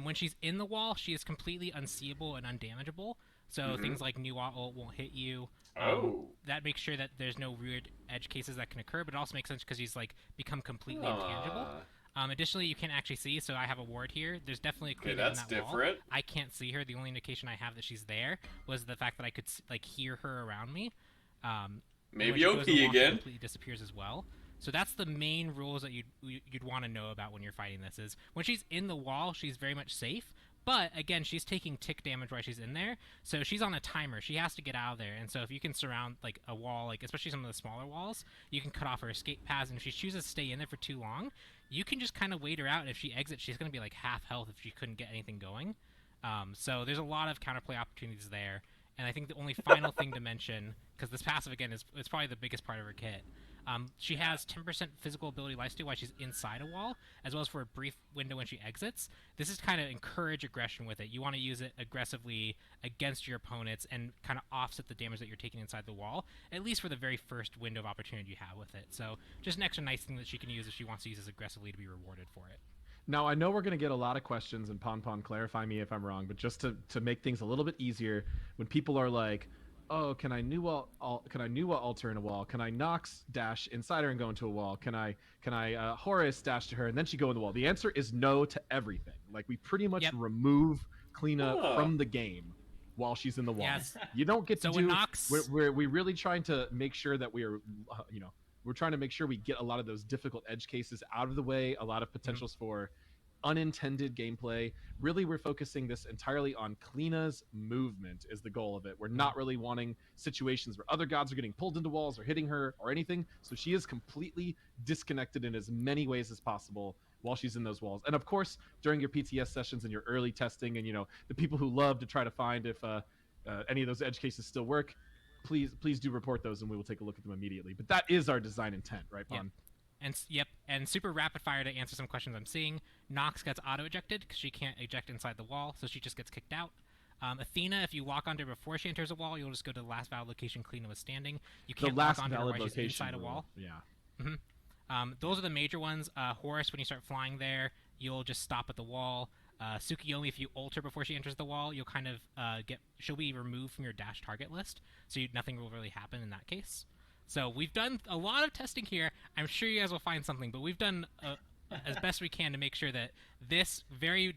When she's in the wall, she is completely unseeable and undamageable. So things like new ult won't hit you. That makes sure that there's no weird edge cases that can occur, but it also makes sense because she's like become completely intangible. Additionally, you can't actually see, so I have a ward here. There's definitely a clear on that wall. I can't see her. The only indication I have that she's there was the fact that I could like hear her around me. Maybe OP again. She completely disappears as well. So that's the main rules that you'd want to know about when you're fighting this. Is when she's in the wall, she's very much safe. But again, she's taking tick damage while she's in there, so she's on a timer. She has to get out of there, and so if you can surround like a wall, like especially some of the smaller walls, you can cut off her escape paths. And if she chooses to stay in there for too long, you can just kind of wait her out. And if she exits, she's going to be like half health if she couldn't get anything going. So there's a lot of counterplay opportunities there. And I think the only final thing to mention, because this passive again it's probably the biggest part of her kit. She has 10% physical ability lifesteal while she's inside a wall, as well as for a brief window when she exits. This is kind of encourage aggression with it. You want to use it aggressively against your opponents and kind of offset the damage that you're taking inside the wall, at least for the very first window of opportunity you have with it. So just an extra nice thing that she can use if she wants to use this aggressively to be rewarded for it. Now, I know we're going to get a lot of questions, and Pon, clarify me if I'm wrong, but just to make things a little bit easier, when people are like, oh, can I new alter in a wall? Can I Nox dash inside her and go into a wall? Can I Hirez dash to her and then she go in the wall? The answer is no to everything. Like, we pretty much remove Kleena from the game while she's in the wall. Yes. You don't get to do. Nox... We're really trying to make sure that we are, we're trying to make sure we get a lot of those difficult edge cases out of the way. A lot of potentials for unintended gameplay. Really, we're focusing this entirely on Kleena's movement is the goal of it. We're not really wanting situations where other gods are getting pulled into walls or hitting her or anything. So she is completely disconnected in as many ways as possible while she's in those walls. And of course, during your PTS sessions and your early testing, and the people who love to try to find if any of those edge cases still work, please do report those and we will take a look at them immediately. But that is our design intent, right, Pon? And super rapid fire to answer some questions I'm seeing. Nox gets auto ejected because she can't eject inside the wall, so she just gets kicked out. Athena, if you walk onto her before she enters a wall, you'll just go to the last valid location Kleena was standing. You can't walk onto her while she's inside a wall. Yeah. Those are the major ones. Horus, when you start flying there, you'll just stop at the wall. Tsukiyomi, if you ult her before she enters the wall, you'll kind of she'll be removed from your dash target list, so nothing will really happen in that case. So we've done a lot of testing here. I'm sure you guys will find something, but we've done as best we can to make sure that this very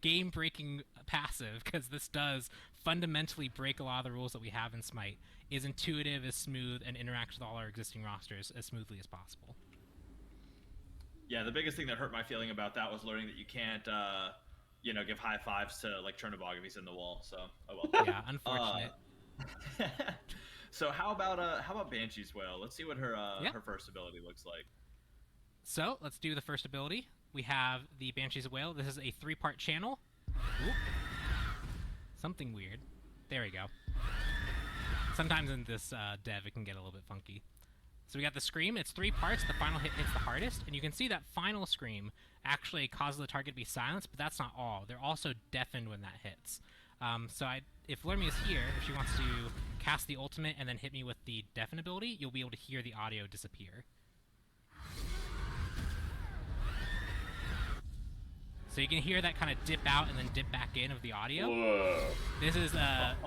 game-breaking passive, because this does fundamentally break a lot of the rules that we have in Smite, is intuitive, is smooth, and interacts with all our existing rosters as smoothly as possible. Yeah, the biggest thing that hurt my feeling about that was learning that you can't, give high fives to Chernobog if he's in the wall. So, oh well. Yeah, unfortunate. So how about Banshee's Wail? Let's see what her first ability looks like. So let's do the first ability. We have the Banshee's Wail. This is a 3-part channel. Oop. Something weird. There we go. Sometimes in this dev it can get a little bit funky. So we got the scream. It's 3 parts. The final hit hits the hardest, and you can see that final scream actually causes the target to be silenced, but that's not all. They're also deafened when that hits. If Lermy is here, if she wants to cast the ultimate and then hit me with the deafen ability, you'll be able to hear the audio disappear. So you can hear that kind of dip out and then dip back in of the audio. Whoa. This is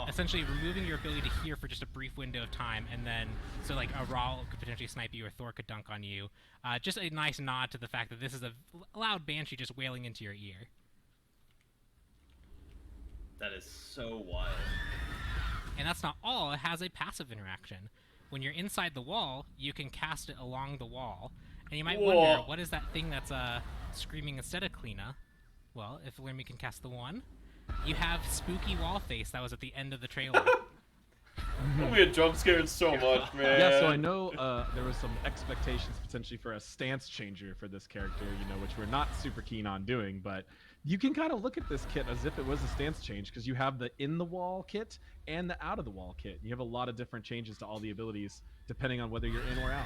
essentially removing your ability to hear for just a brief window of time, and then so like a Raul could potentially snipe you or Thor could dunk on you. Just a nice nod to the fact that this is a loud Banshee just wailing into your ear. That is so wild. And that's not all. It has a passive interaction. When you're inside the wall, you can cast it along the wall. And you might wonder, what is that thing that's screaming instead of Kleena? Well, if Lermy can cast the 1, you have Spooky Wall Face that was at the end of the trailer. We had jump scared so much, man. Yeah, so I know there was some expectations potentially for a stance changer for this character, which we're not super keen on doing, but you can kind of look at this kit as if it was a stance change, because you have the in-the-wall kit and the out-of-the-wall kit. You have a lot of different changes to all the abilities, depending on whether you're in or out.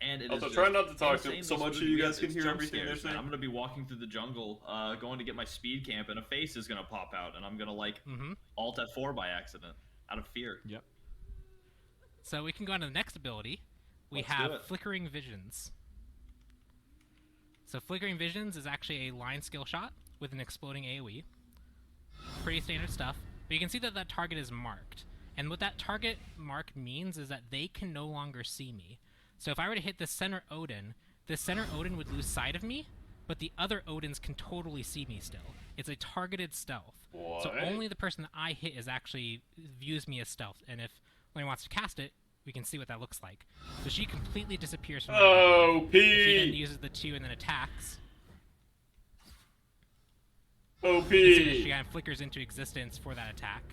And it also, is try not to talk so much so you guys can hear everything they're saying. I'm going to be walking through the jungle, going to get my speed camp, and a face is going to pop out, and I'm going to, Alt F4 by accident, out of fear. Yep. So we can go on to the next ability. We have Flickering Visions. So Flickering Visions is actually a line skill shot with an exploding AoE. Pretty standard stuff. But you can see that that target is marked. And what that target mark means is that they can no longer see me. So if I were to hit the center Odin would lose sight of me, but the other Odins can totally see me still. It's a targeted stealth. What? So only the person that I hit is actually views me as stealth. And if when he wants to cast it, we can see what that looks like. So she completely disappears from my vision. If he then uses the 2 and then attacks. OP! She kind of flickers into existence for that attack.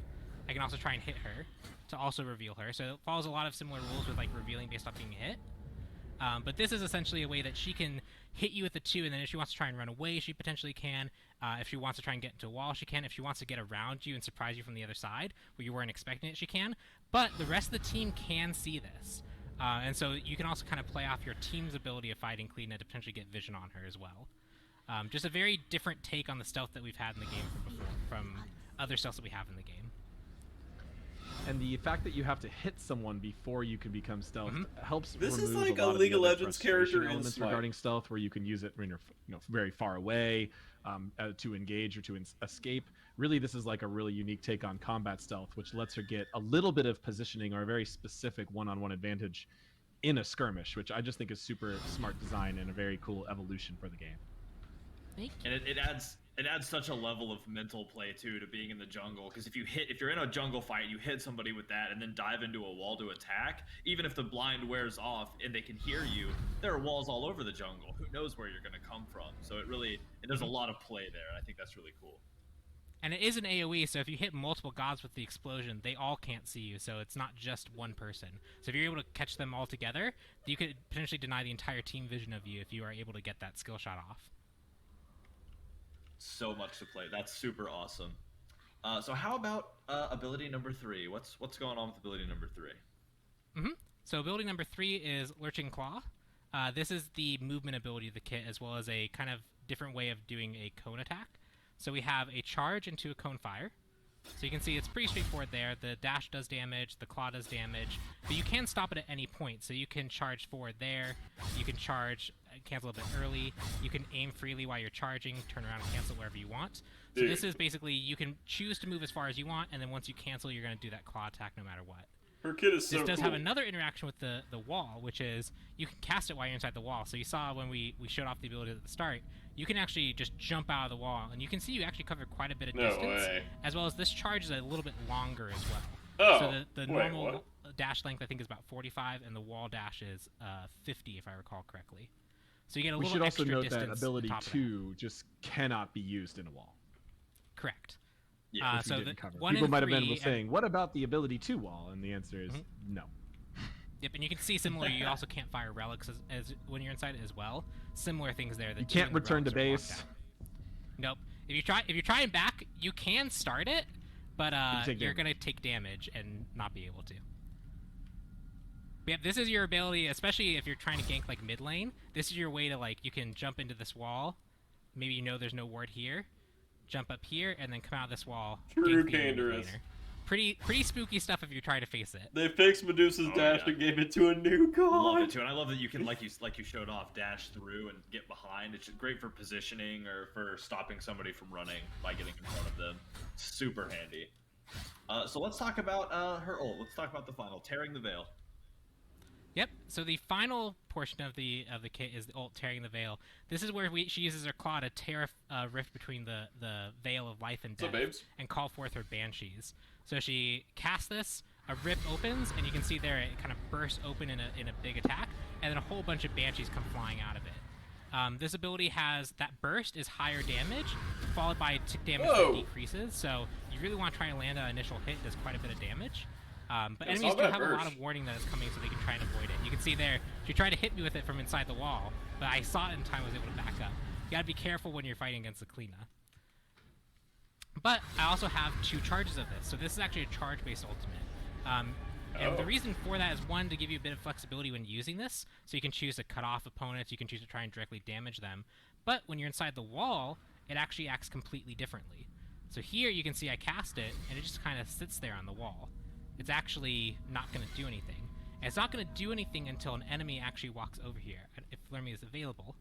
I can also try and hit her to also reveal her. So it follows a lot of similar rules with revealing based off being hit. But this is essentially a way that she can hit you with the 2, and then if she wants to try and run away, she potentially can. If she wants to try and get into a wall, she can. If she wants to get around you and surprise you from the other side, where you weren't expecting it, she can. But the rest of the team can see this. And so you can also kind of play off your team's ability of fighting Kleena to potentially get vision on her as well. Just a very different take on the stealth that we've had in the game from before, from other stealths that we have in the game. And the fact that you have to hit someone before you can become stealth helps This remove is like a a lot League of of the Legends character in elements Smite. regarding stealth, where you can use it when you're very far away to engage or to escape. Really, this is like a really unique take on combat stealth, which lets her get a little bit of positioning or a very specific one-on-one advantage in a skirmish, which I just think is super smart design and a very cool evolution for the game. Thank you. And it adds such a level of mental play too to being in the jungle, because if you're in a jungle fight, you hit somebody with that and then dive into a wall to attack, even if the blind wears off and they can hear you, there are walls all over the jungle. Who knows where you're going to come from? So there's a lot of play there, and I think that's really cool. And it is an AoE, so if you hit multiple gods with the explosion, they all can't see you, so it's not just one person. So if you're able to catch them all together, you could potentially deny the entire team vision of you if you are able to get that skill shot off. So much to play. That's super awesome. So how about ability number 3? What's going on with ability number 3? So ability number 3 is Lurching Claw. This is the movement ability of the kit, as well as a kind of different way of doing a cone attack. So we have a charge into a cone fire. So you can see it's pretty straightforward there. The dash does damage, the claw does damage, but you can stop it at any point. So you can charge forward there, you can charge, cancel a bit early, you can aim freely while you're charging, turn around and cancel wherever you want. So this is basically, you can choose to move as far as you want, and then once you cancel, you're going to do that claw attack no matter what. Her kit is so This does cool. have another interaction with the wall, which is you can cast it while you're inside the wall. So you saw when we showed off the ability at the start, you can actually just jump out of the wall, and you can see you actually cover quite a bit of distance, as well as this charge is a little bit longer as well. Oh, so the normal dash length I think is about 45, and the wall dash is 50 if I recall correctly. So you get a We little should also extra note distance. that ability on top of that. 2 just cannot be used in a wall. Correct. Yeah, so didn't the cover. 1 People and might have 3 been saying, "What about the ability 2 wall?" And the answer is no. Yep, and you can see similarly, you also can't fire relics as when you're inside it as well. Similar things there. That You can't doing the return to relics are base. locked out. Nope. If you're trying back, you can start it, but you're gonna take damage and not be able to. But yeah, this is your ability, especially if you're trying to gank like mid lane. This is your way to you can jump into this wall. Maybe you know there's no ward here. Jump up here and then come out of this wall. True gank the enemy Canderous. laner. Pretty spooky stuff if you're trying to face it. They fixed Medusa's dash and gave it to a new god. Love it too, and I love that you can, like you showed off, dash through and get behind. It's great for positioning or for stopping somebody from running by getting in front of them. Super handy. So let's talk about her ult. Let's talk about the final, tearing the veil. Yep. So the final portion of the kit is the ult, tearing the veil. This is where she uses her claw to tear a rift between the veil of life and death, and call forth her banshees. So she casts this, a rip opens, and you can see there it kind of bursts open in a big attack, and then a whole bunch of banshees come flying out of it. This ability has that burst is higher damage, followed by tick damage that decreases. So you really want to try and land an initial hit. It does quite a bit of damage. But enemies do have a lot of warning that it's coming, so they can try and avoid it. You can see there, she tried to hit me with it from inside the wall, but I saw it in time, was able to back up. You gotta be careful when you're fighting against the Kleena. But I also have 2 charges of this, so this is actually a charge-based ultimate. And the reason for that is, 1, to give you a bit of flexibility when using this, so you can choose to cut off opponents, you can choose to try and directly damage them. But when you're inside the wall, it actually acts completely differently. So here you can see I cast it, and it just kind of sits there on the wall. It's actually not going to do anything. And it's not going to do anything until an enemy actually walks over here, if Lermy is available.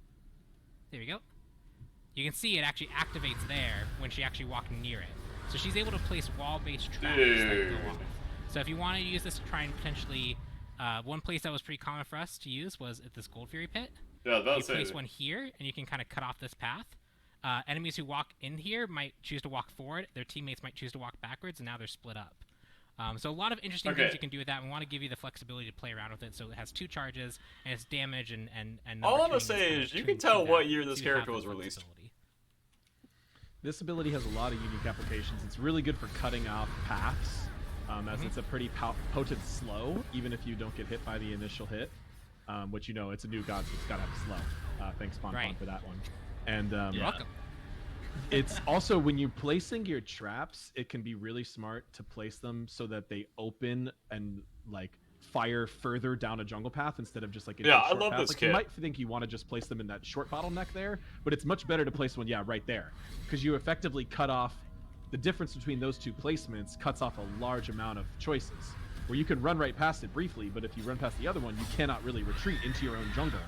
There we go. You can see it actually activates there when she actually walked near it. So she's able to place wall-based traps that go off. So if you want to use this to try and potentially... one place that was pretty common for us to use was at this Gold Fury pit. Yeah, you place one here, and you can kind of cut off this path. Enemies who walk in here might choose to walk forward. Their teammates might choose to walk backwards, and now they're split up. So a lot of interesting things you can do with that. We want to give you the flexibility to play around with it, so it has 2 charges, and it's damage and all I'm gonna say is you can tell what year this character was released. This ability has a lot of unique applications. It's really good for cutting off paths, as it's a pretty potent slow, even if you don't get hit by the initial hit, which it's a new god, so it's got to have slow. Thanks, Bonfon, for that one. And You're welcome. It's also, when you're placing your traps, it can be really smart to place them so that they open and fire further down a jungle path instead of just into a short I love path. this kit. You might think you want to just place them in that short bottleneck there, but it's much better to place one right there, because you effectively cut off the difference between those 2 placements, cuts off a large amount of choices where you can run right past it briefly, but if you run past the other one, you cannot really retreat into your own jungle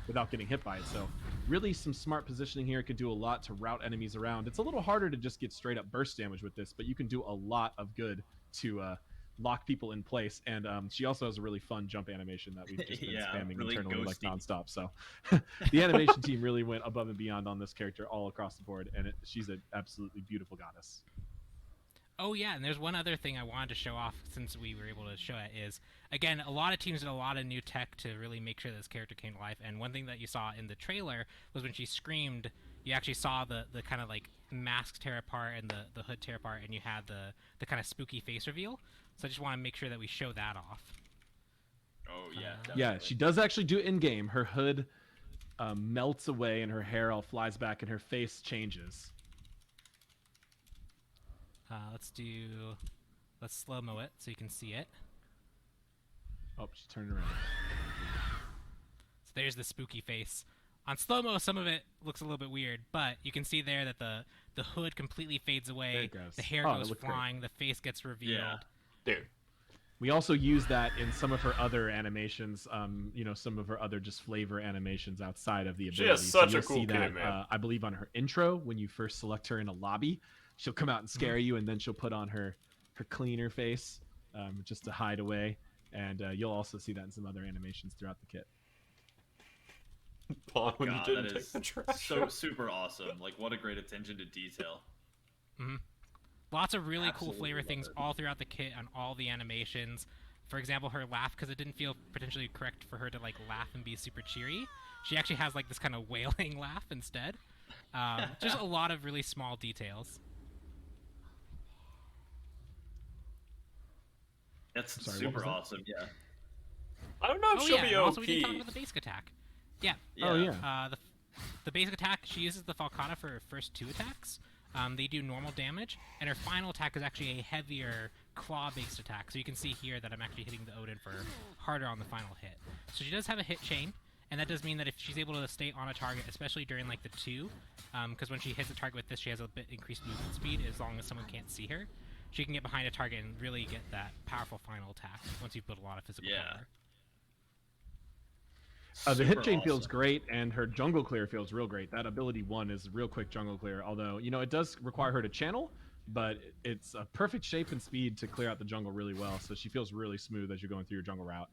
without getting hit by it. So really some smart positioning here. It can do a lot to route enemies around. It's a little harder to just get straight up burst damage with this, but you can do a lot of good to lock people in place. And she also has a really fun jump animation that we've just been spamming really internally ghosty. nonstop. So the animation team really went above and beyond on this character all across the board, and she's an absolutely beautiful goddess. Oh yeah, and there's one other thing I wanted to show off since we were able to show it is, again, a lot of teams did a lot of new tech to really make sure this character came to life, and one thing that you saw in the trailer was when she screamed, you actually saw the kind of mask tear apart and the hood tear apart, and you had the kind of spooky face reveal. So I just want to make sure that we show that off. Oh yeah. Yeah, she does actually do it in-game. Her hood melts away and her hair all flies back and her face changes. Let's slow-mo it so you can see it. Oh, she turned around. So there's the spooky face. On slow-mo, some of it looks a little bit weird, but you can see there that the hood completely fades away, There it goes. the hair Oh, it goes looked flying, the face gets revealed. Yeah. Dude. We also use that in some of her other animations, you know, some of her other just flavor animations outside of the ability. She has such a you'll cool see that, kit, man. I believe on her intro, when you first select her in a lobby, she'll come out and scare you, and then she'll put on her cleaner face just to hide away. And you'll also see that in some other animations throughout the kit. Pawn when God, you didn't that take is the trash so out. super awesome. Like, what a great attention to detail. Mm-hmm. Lots of really cool Absolutely flavor love things it. all throughout the kit on all the animations. For example, her laugh, because it didn't feel potentially correct for her to like laugh and be super cheery. She actually has like this kind of wailing laugh instead. Just a lot of really small details. That's Sorry, what super was that? awesome. Yeah. I don't know if Oh she'll yeah, be and also we OP. didn't talk about the basic attack. Yeah. Oh, yeah. The basic attack, she uses the Falcata for her first 2 attacks. They do normal damage, and her final attack is actually a heavier claw-based attack. So you can see here that I'm actually hitting the Odin for harder on the final hit. So she does have a hit chain, and that does mean that if she's able to stay on a target, especially during like the 2, because when she hits a target with this, she has a bit increased movement speed as long as someone can't see her. She can get behind a target and really get that powerful final attack once you've built a lot of physical power. The hit Super chain feels awesome. great, and her jungle clear feels real great. That ability 1 is real quick jungle clear, although, you know, it does require her to channel, but it's a perfect shape and speed to clear out the jungle really well, so she feels really smooth as you're going through your jungle route.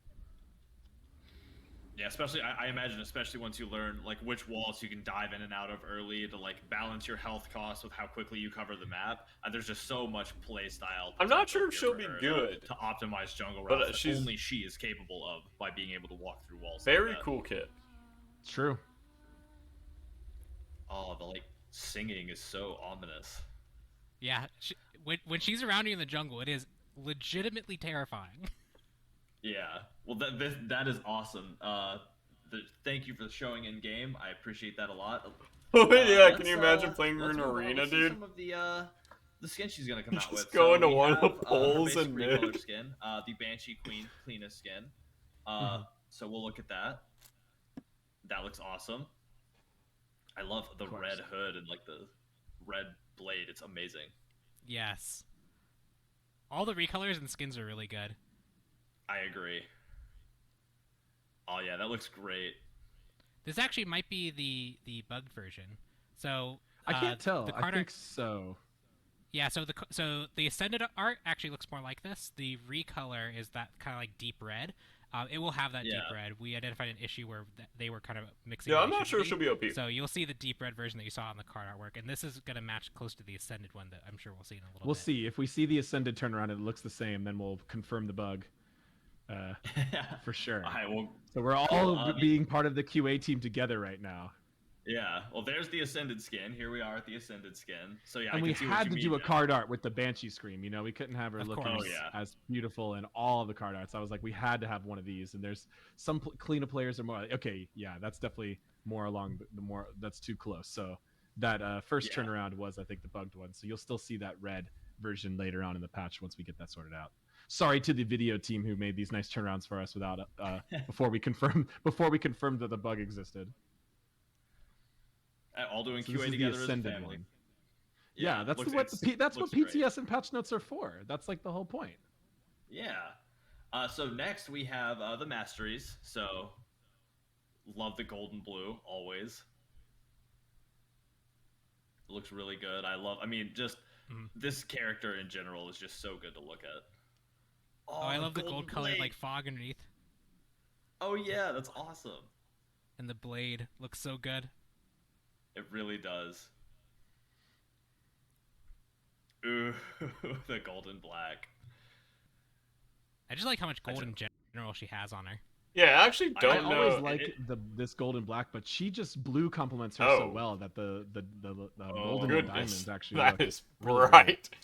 Yeah, especially I imagine, especially once you learn like which walls you can dive in and out of early to like balance your health costs with how quickly you cover the map. There's just so much play style. I'm not sure potential if here she'll for be her good. to optimize jungle But, routes that she's- only she is capable of by being able to walk through walls. Very like that. cool kit. It's true. Oh, the like singing is so ominous. Yeah, when she's around you in the jungle, it is legitimately terrifying. Yeah, well that is awesome. Thank you for the showing in game. I appreciate that a lot. Oh yeah, can Let's, you imagine playing her let's in move on. arena, Let's see dude? Some of the skin she's gonna come out Just with. going to we one of the have, her poles basic and recolor mid. skin, the Banshee Queen cleanest skin. Mhm. So we'll look at that. That looks awesome. I love the course. red hood and like the red blade. It's amazing. Yes. All the recolors and skins are really good. I agree. Oh yeah, that looks great. This actually might be the bugged version. So I can't tell. The I card think art, so. yeah. So the ascended art actually looks more like this. The recolor is that kind of like deep red. It will have that deep Yeah. red. We identified an issue where they were kind of mixing. Yeah, what I'm they not shouldn't sure she'll be OP. So you'll see the deep red version that you saw on the card artwork, and this is gonna match close to the ascended one that I'm sure we'll see in a little We'll bit. see. If we see the ascended turnaround and it looks the same, then we'll confirm the bug. For sure. All right, well, So we're all Cool, being part of the QA team together right now. yeah. Well, there's the Ascended skin. Here we are at the Ascended skin. So yeah, And I we can see what had you to mean do a now. card art with the Banshee Scream. You know, we couldn't have her Of looking course. Oh, yeah. as beautiful in all of the card arts. I was like, we had to have one of these. And there's some cleaner players are more like, okay, yeah, that's definitely more along the more, that's too close. So that first Yeah. turnaround was, I think, the bugged one. So you'll still see that red version later on in the patch once we get that sorted out. Sorry to the video team who made these nice turnarounds for us without before we confirmed that the bug existed. All doing So this QA is the together as a Ascended family. one. Yeah, that's looks- what that's what looks great. PTS and patch notes are for. That's like the whole point. Yeah. So next we have the Masteries. So love the golden blue always. Looks really good. I mean, just this character in general is just so good to look at. Oh, I love the golden gold colored blade. like fog underneath, Oh yeah, that's awesome. and the blade looks so good. It really does. Ooh, the golden black. I just like how much gold in general she has on her. Yeah, I actually I don't know. always like this golden black, but she just blue complements her so well that the golden and diamonds actually that look is really bright. good.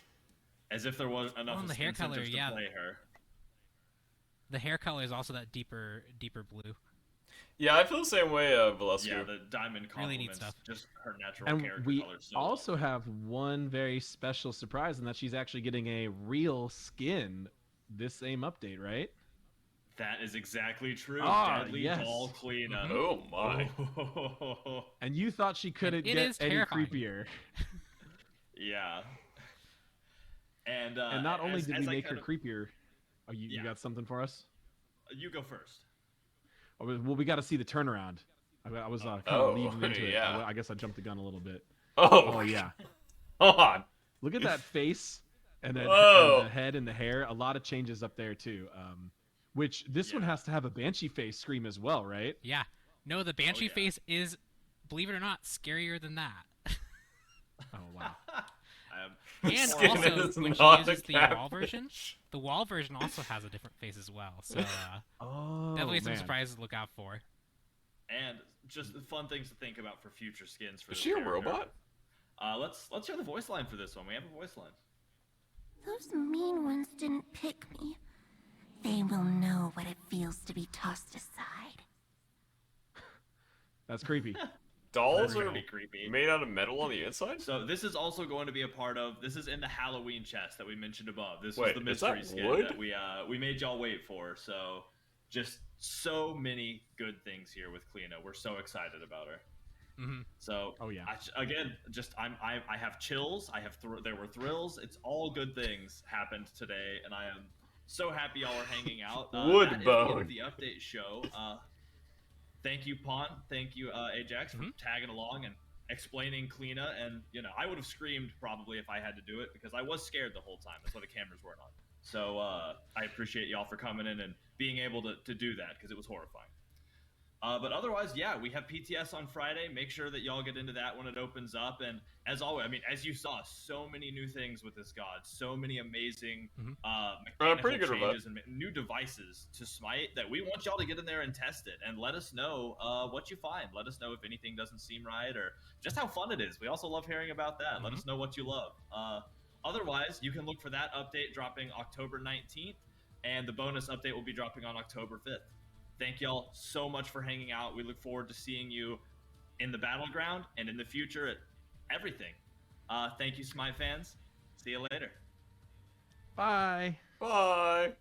As if there was enough and the hair color, incentives to yeah. play her. The hair color is also that deeper blue. Yeah, I feel the same way, Valescu. Yeah, the diamond Really neat complements stuff. just her natural And character we color so also have one very special surprise, and that she's actually getting a real skin this same update, right? That is exactly true. Ah, Deadly yes. doll Kleena. Oh my. And you thought she couldn't It get is any terrifying. creepier. Yeah. And not only as, did as we I make her kind of- creepier. Oh, you got something for us? You go first. Oh, well, we got to see the turnaround. I was kind Oh, of leading into yeah. it. I guess I jumped the gun a little bit. Oh, yeah. Hold on. Look at that face, and then Whoa. and the head and the hair. A lot of changes up there too. Which this one has to have a banshee face scream as well, right? Yeah. No, the banshee face is, believe it or not, scarier than that. Oh wow. And Skin also, is when she not uses a the wall version, the wall version also has a different face as well. So definitely some man. surprises to look out for. And just the fun things to think about for future skins. For Is this she a character. robot? Let's hear the voice line for this one. We have a voice line. Those mean ones didn't pick me. They will know what it feels to be tossed aside. That's creepy. Dolls That's are gonna be creepy. made out of metal on the inside? So this is also going to be a part of. This is in the Halloween chest that we mentioned above. This Wait, was the is that mystery skin wood? that we made y'all wait for. So just so many good things here with Kleena. We're so excited about her. Mm-hmm. So yeah. I have chills. There were thrills. It's all good things happened today, and I am so happy y'all are hanging out. Wood that is bone. the update show. Thank you, Pon. Thank you, Ajax, for tagging along and explaining Kleena. And I would have screamed probably if I had to do it because I was scared the whole time. That's why the cameras weren't on. So I appreciate y'all for coming in and being able to do that because it was horrifying. But otherwise, yeah, we have PTS on Friday. Make sure that y'all get into that when it opens up. And as always, I mean, as you saw, so many new things with this god, so many amazing mechanical pretty good changes and new devices to Smite that we want y'all to get in there and test it and let us know what you find. Let us know if anything doesn't seem right or just how fun it is. We also love hearing about that. Let us know what you love. Otherwise, you can look for that update dropping October 19th, and the bonus update will be dropping on October 5th. Thank y'all so much for hanging out. We look forward to seeing you in the battleground and in the future at everything. Thank you, Smite fans. See you later. Bye. Bye.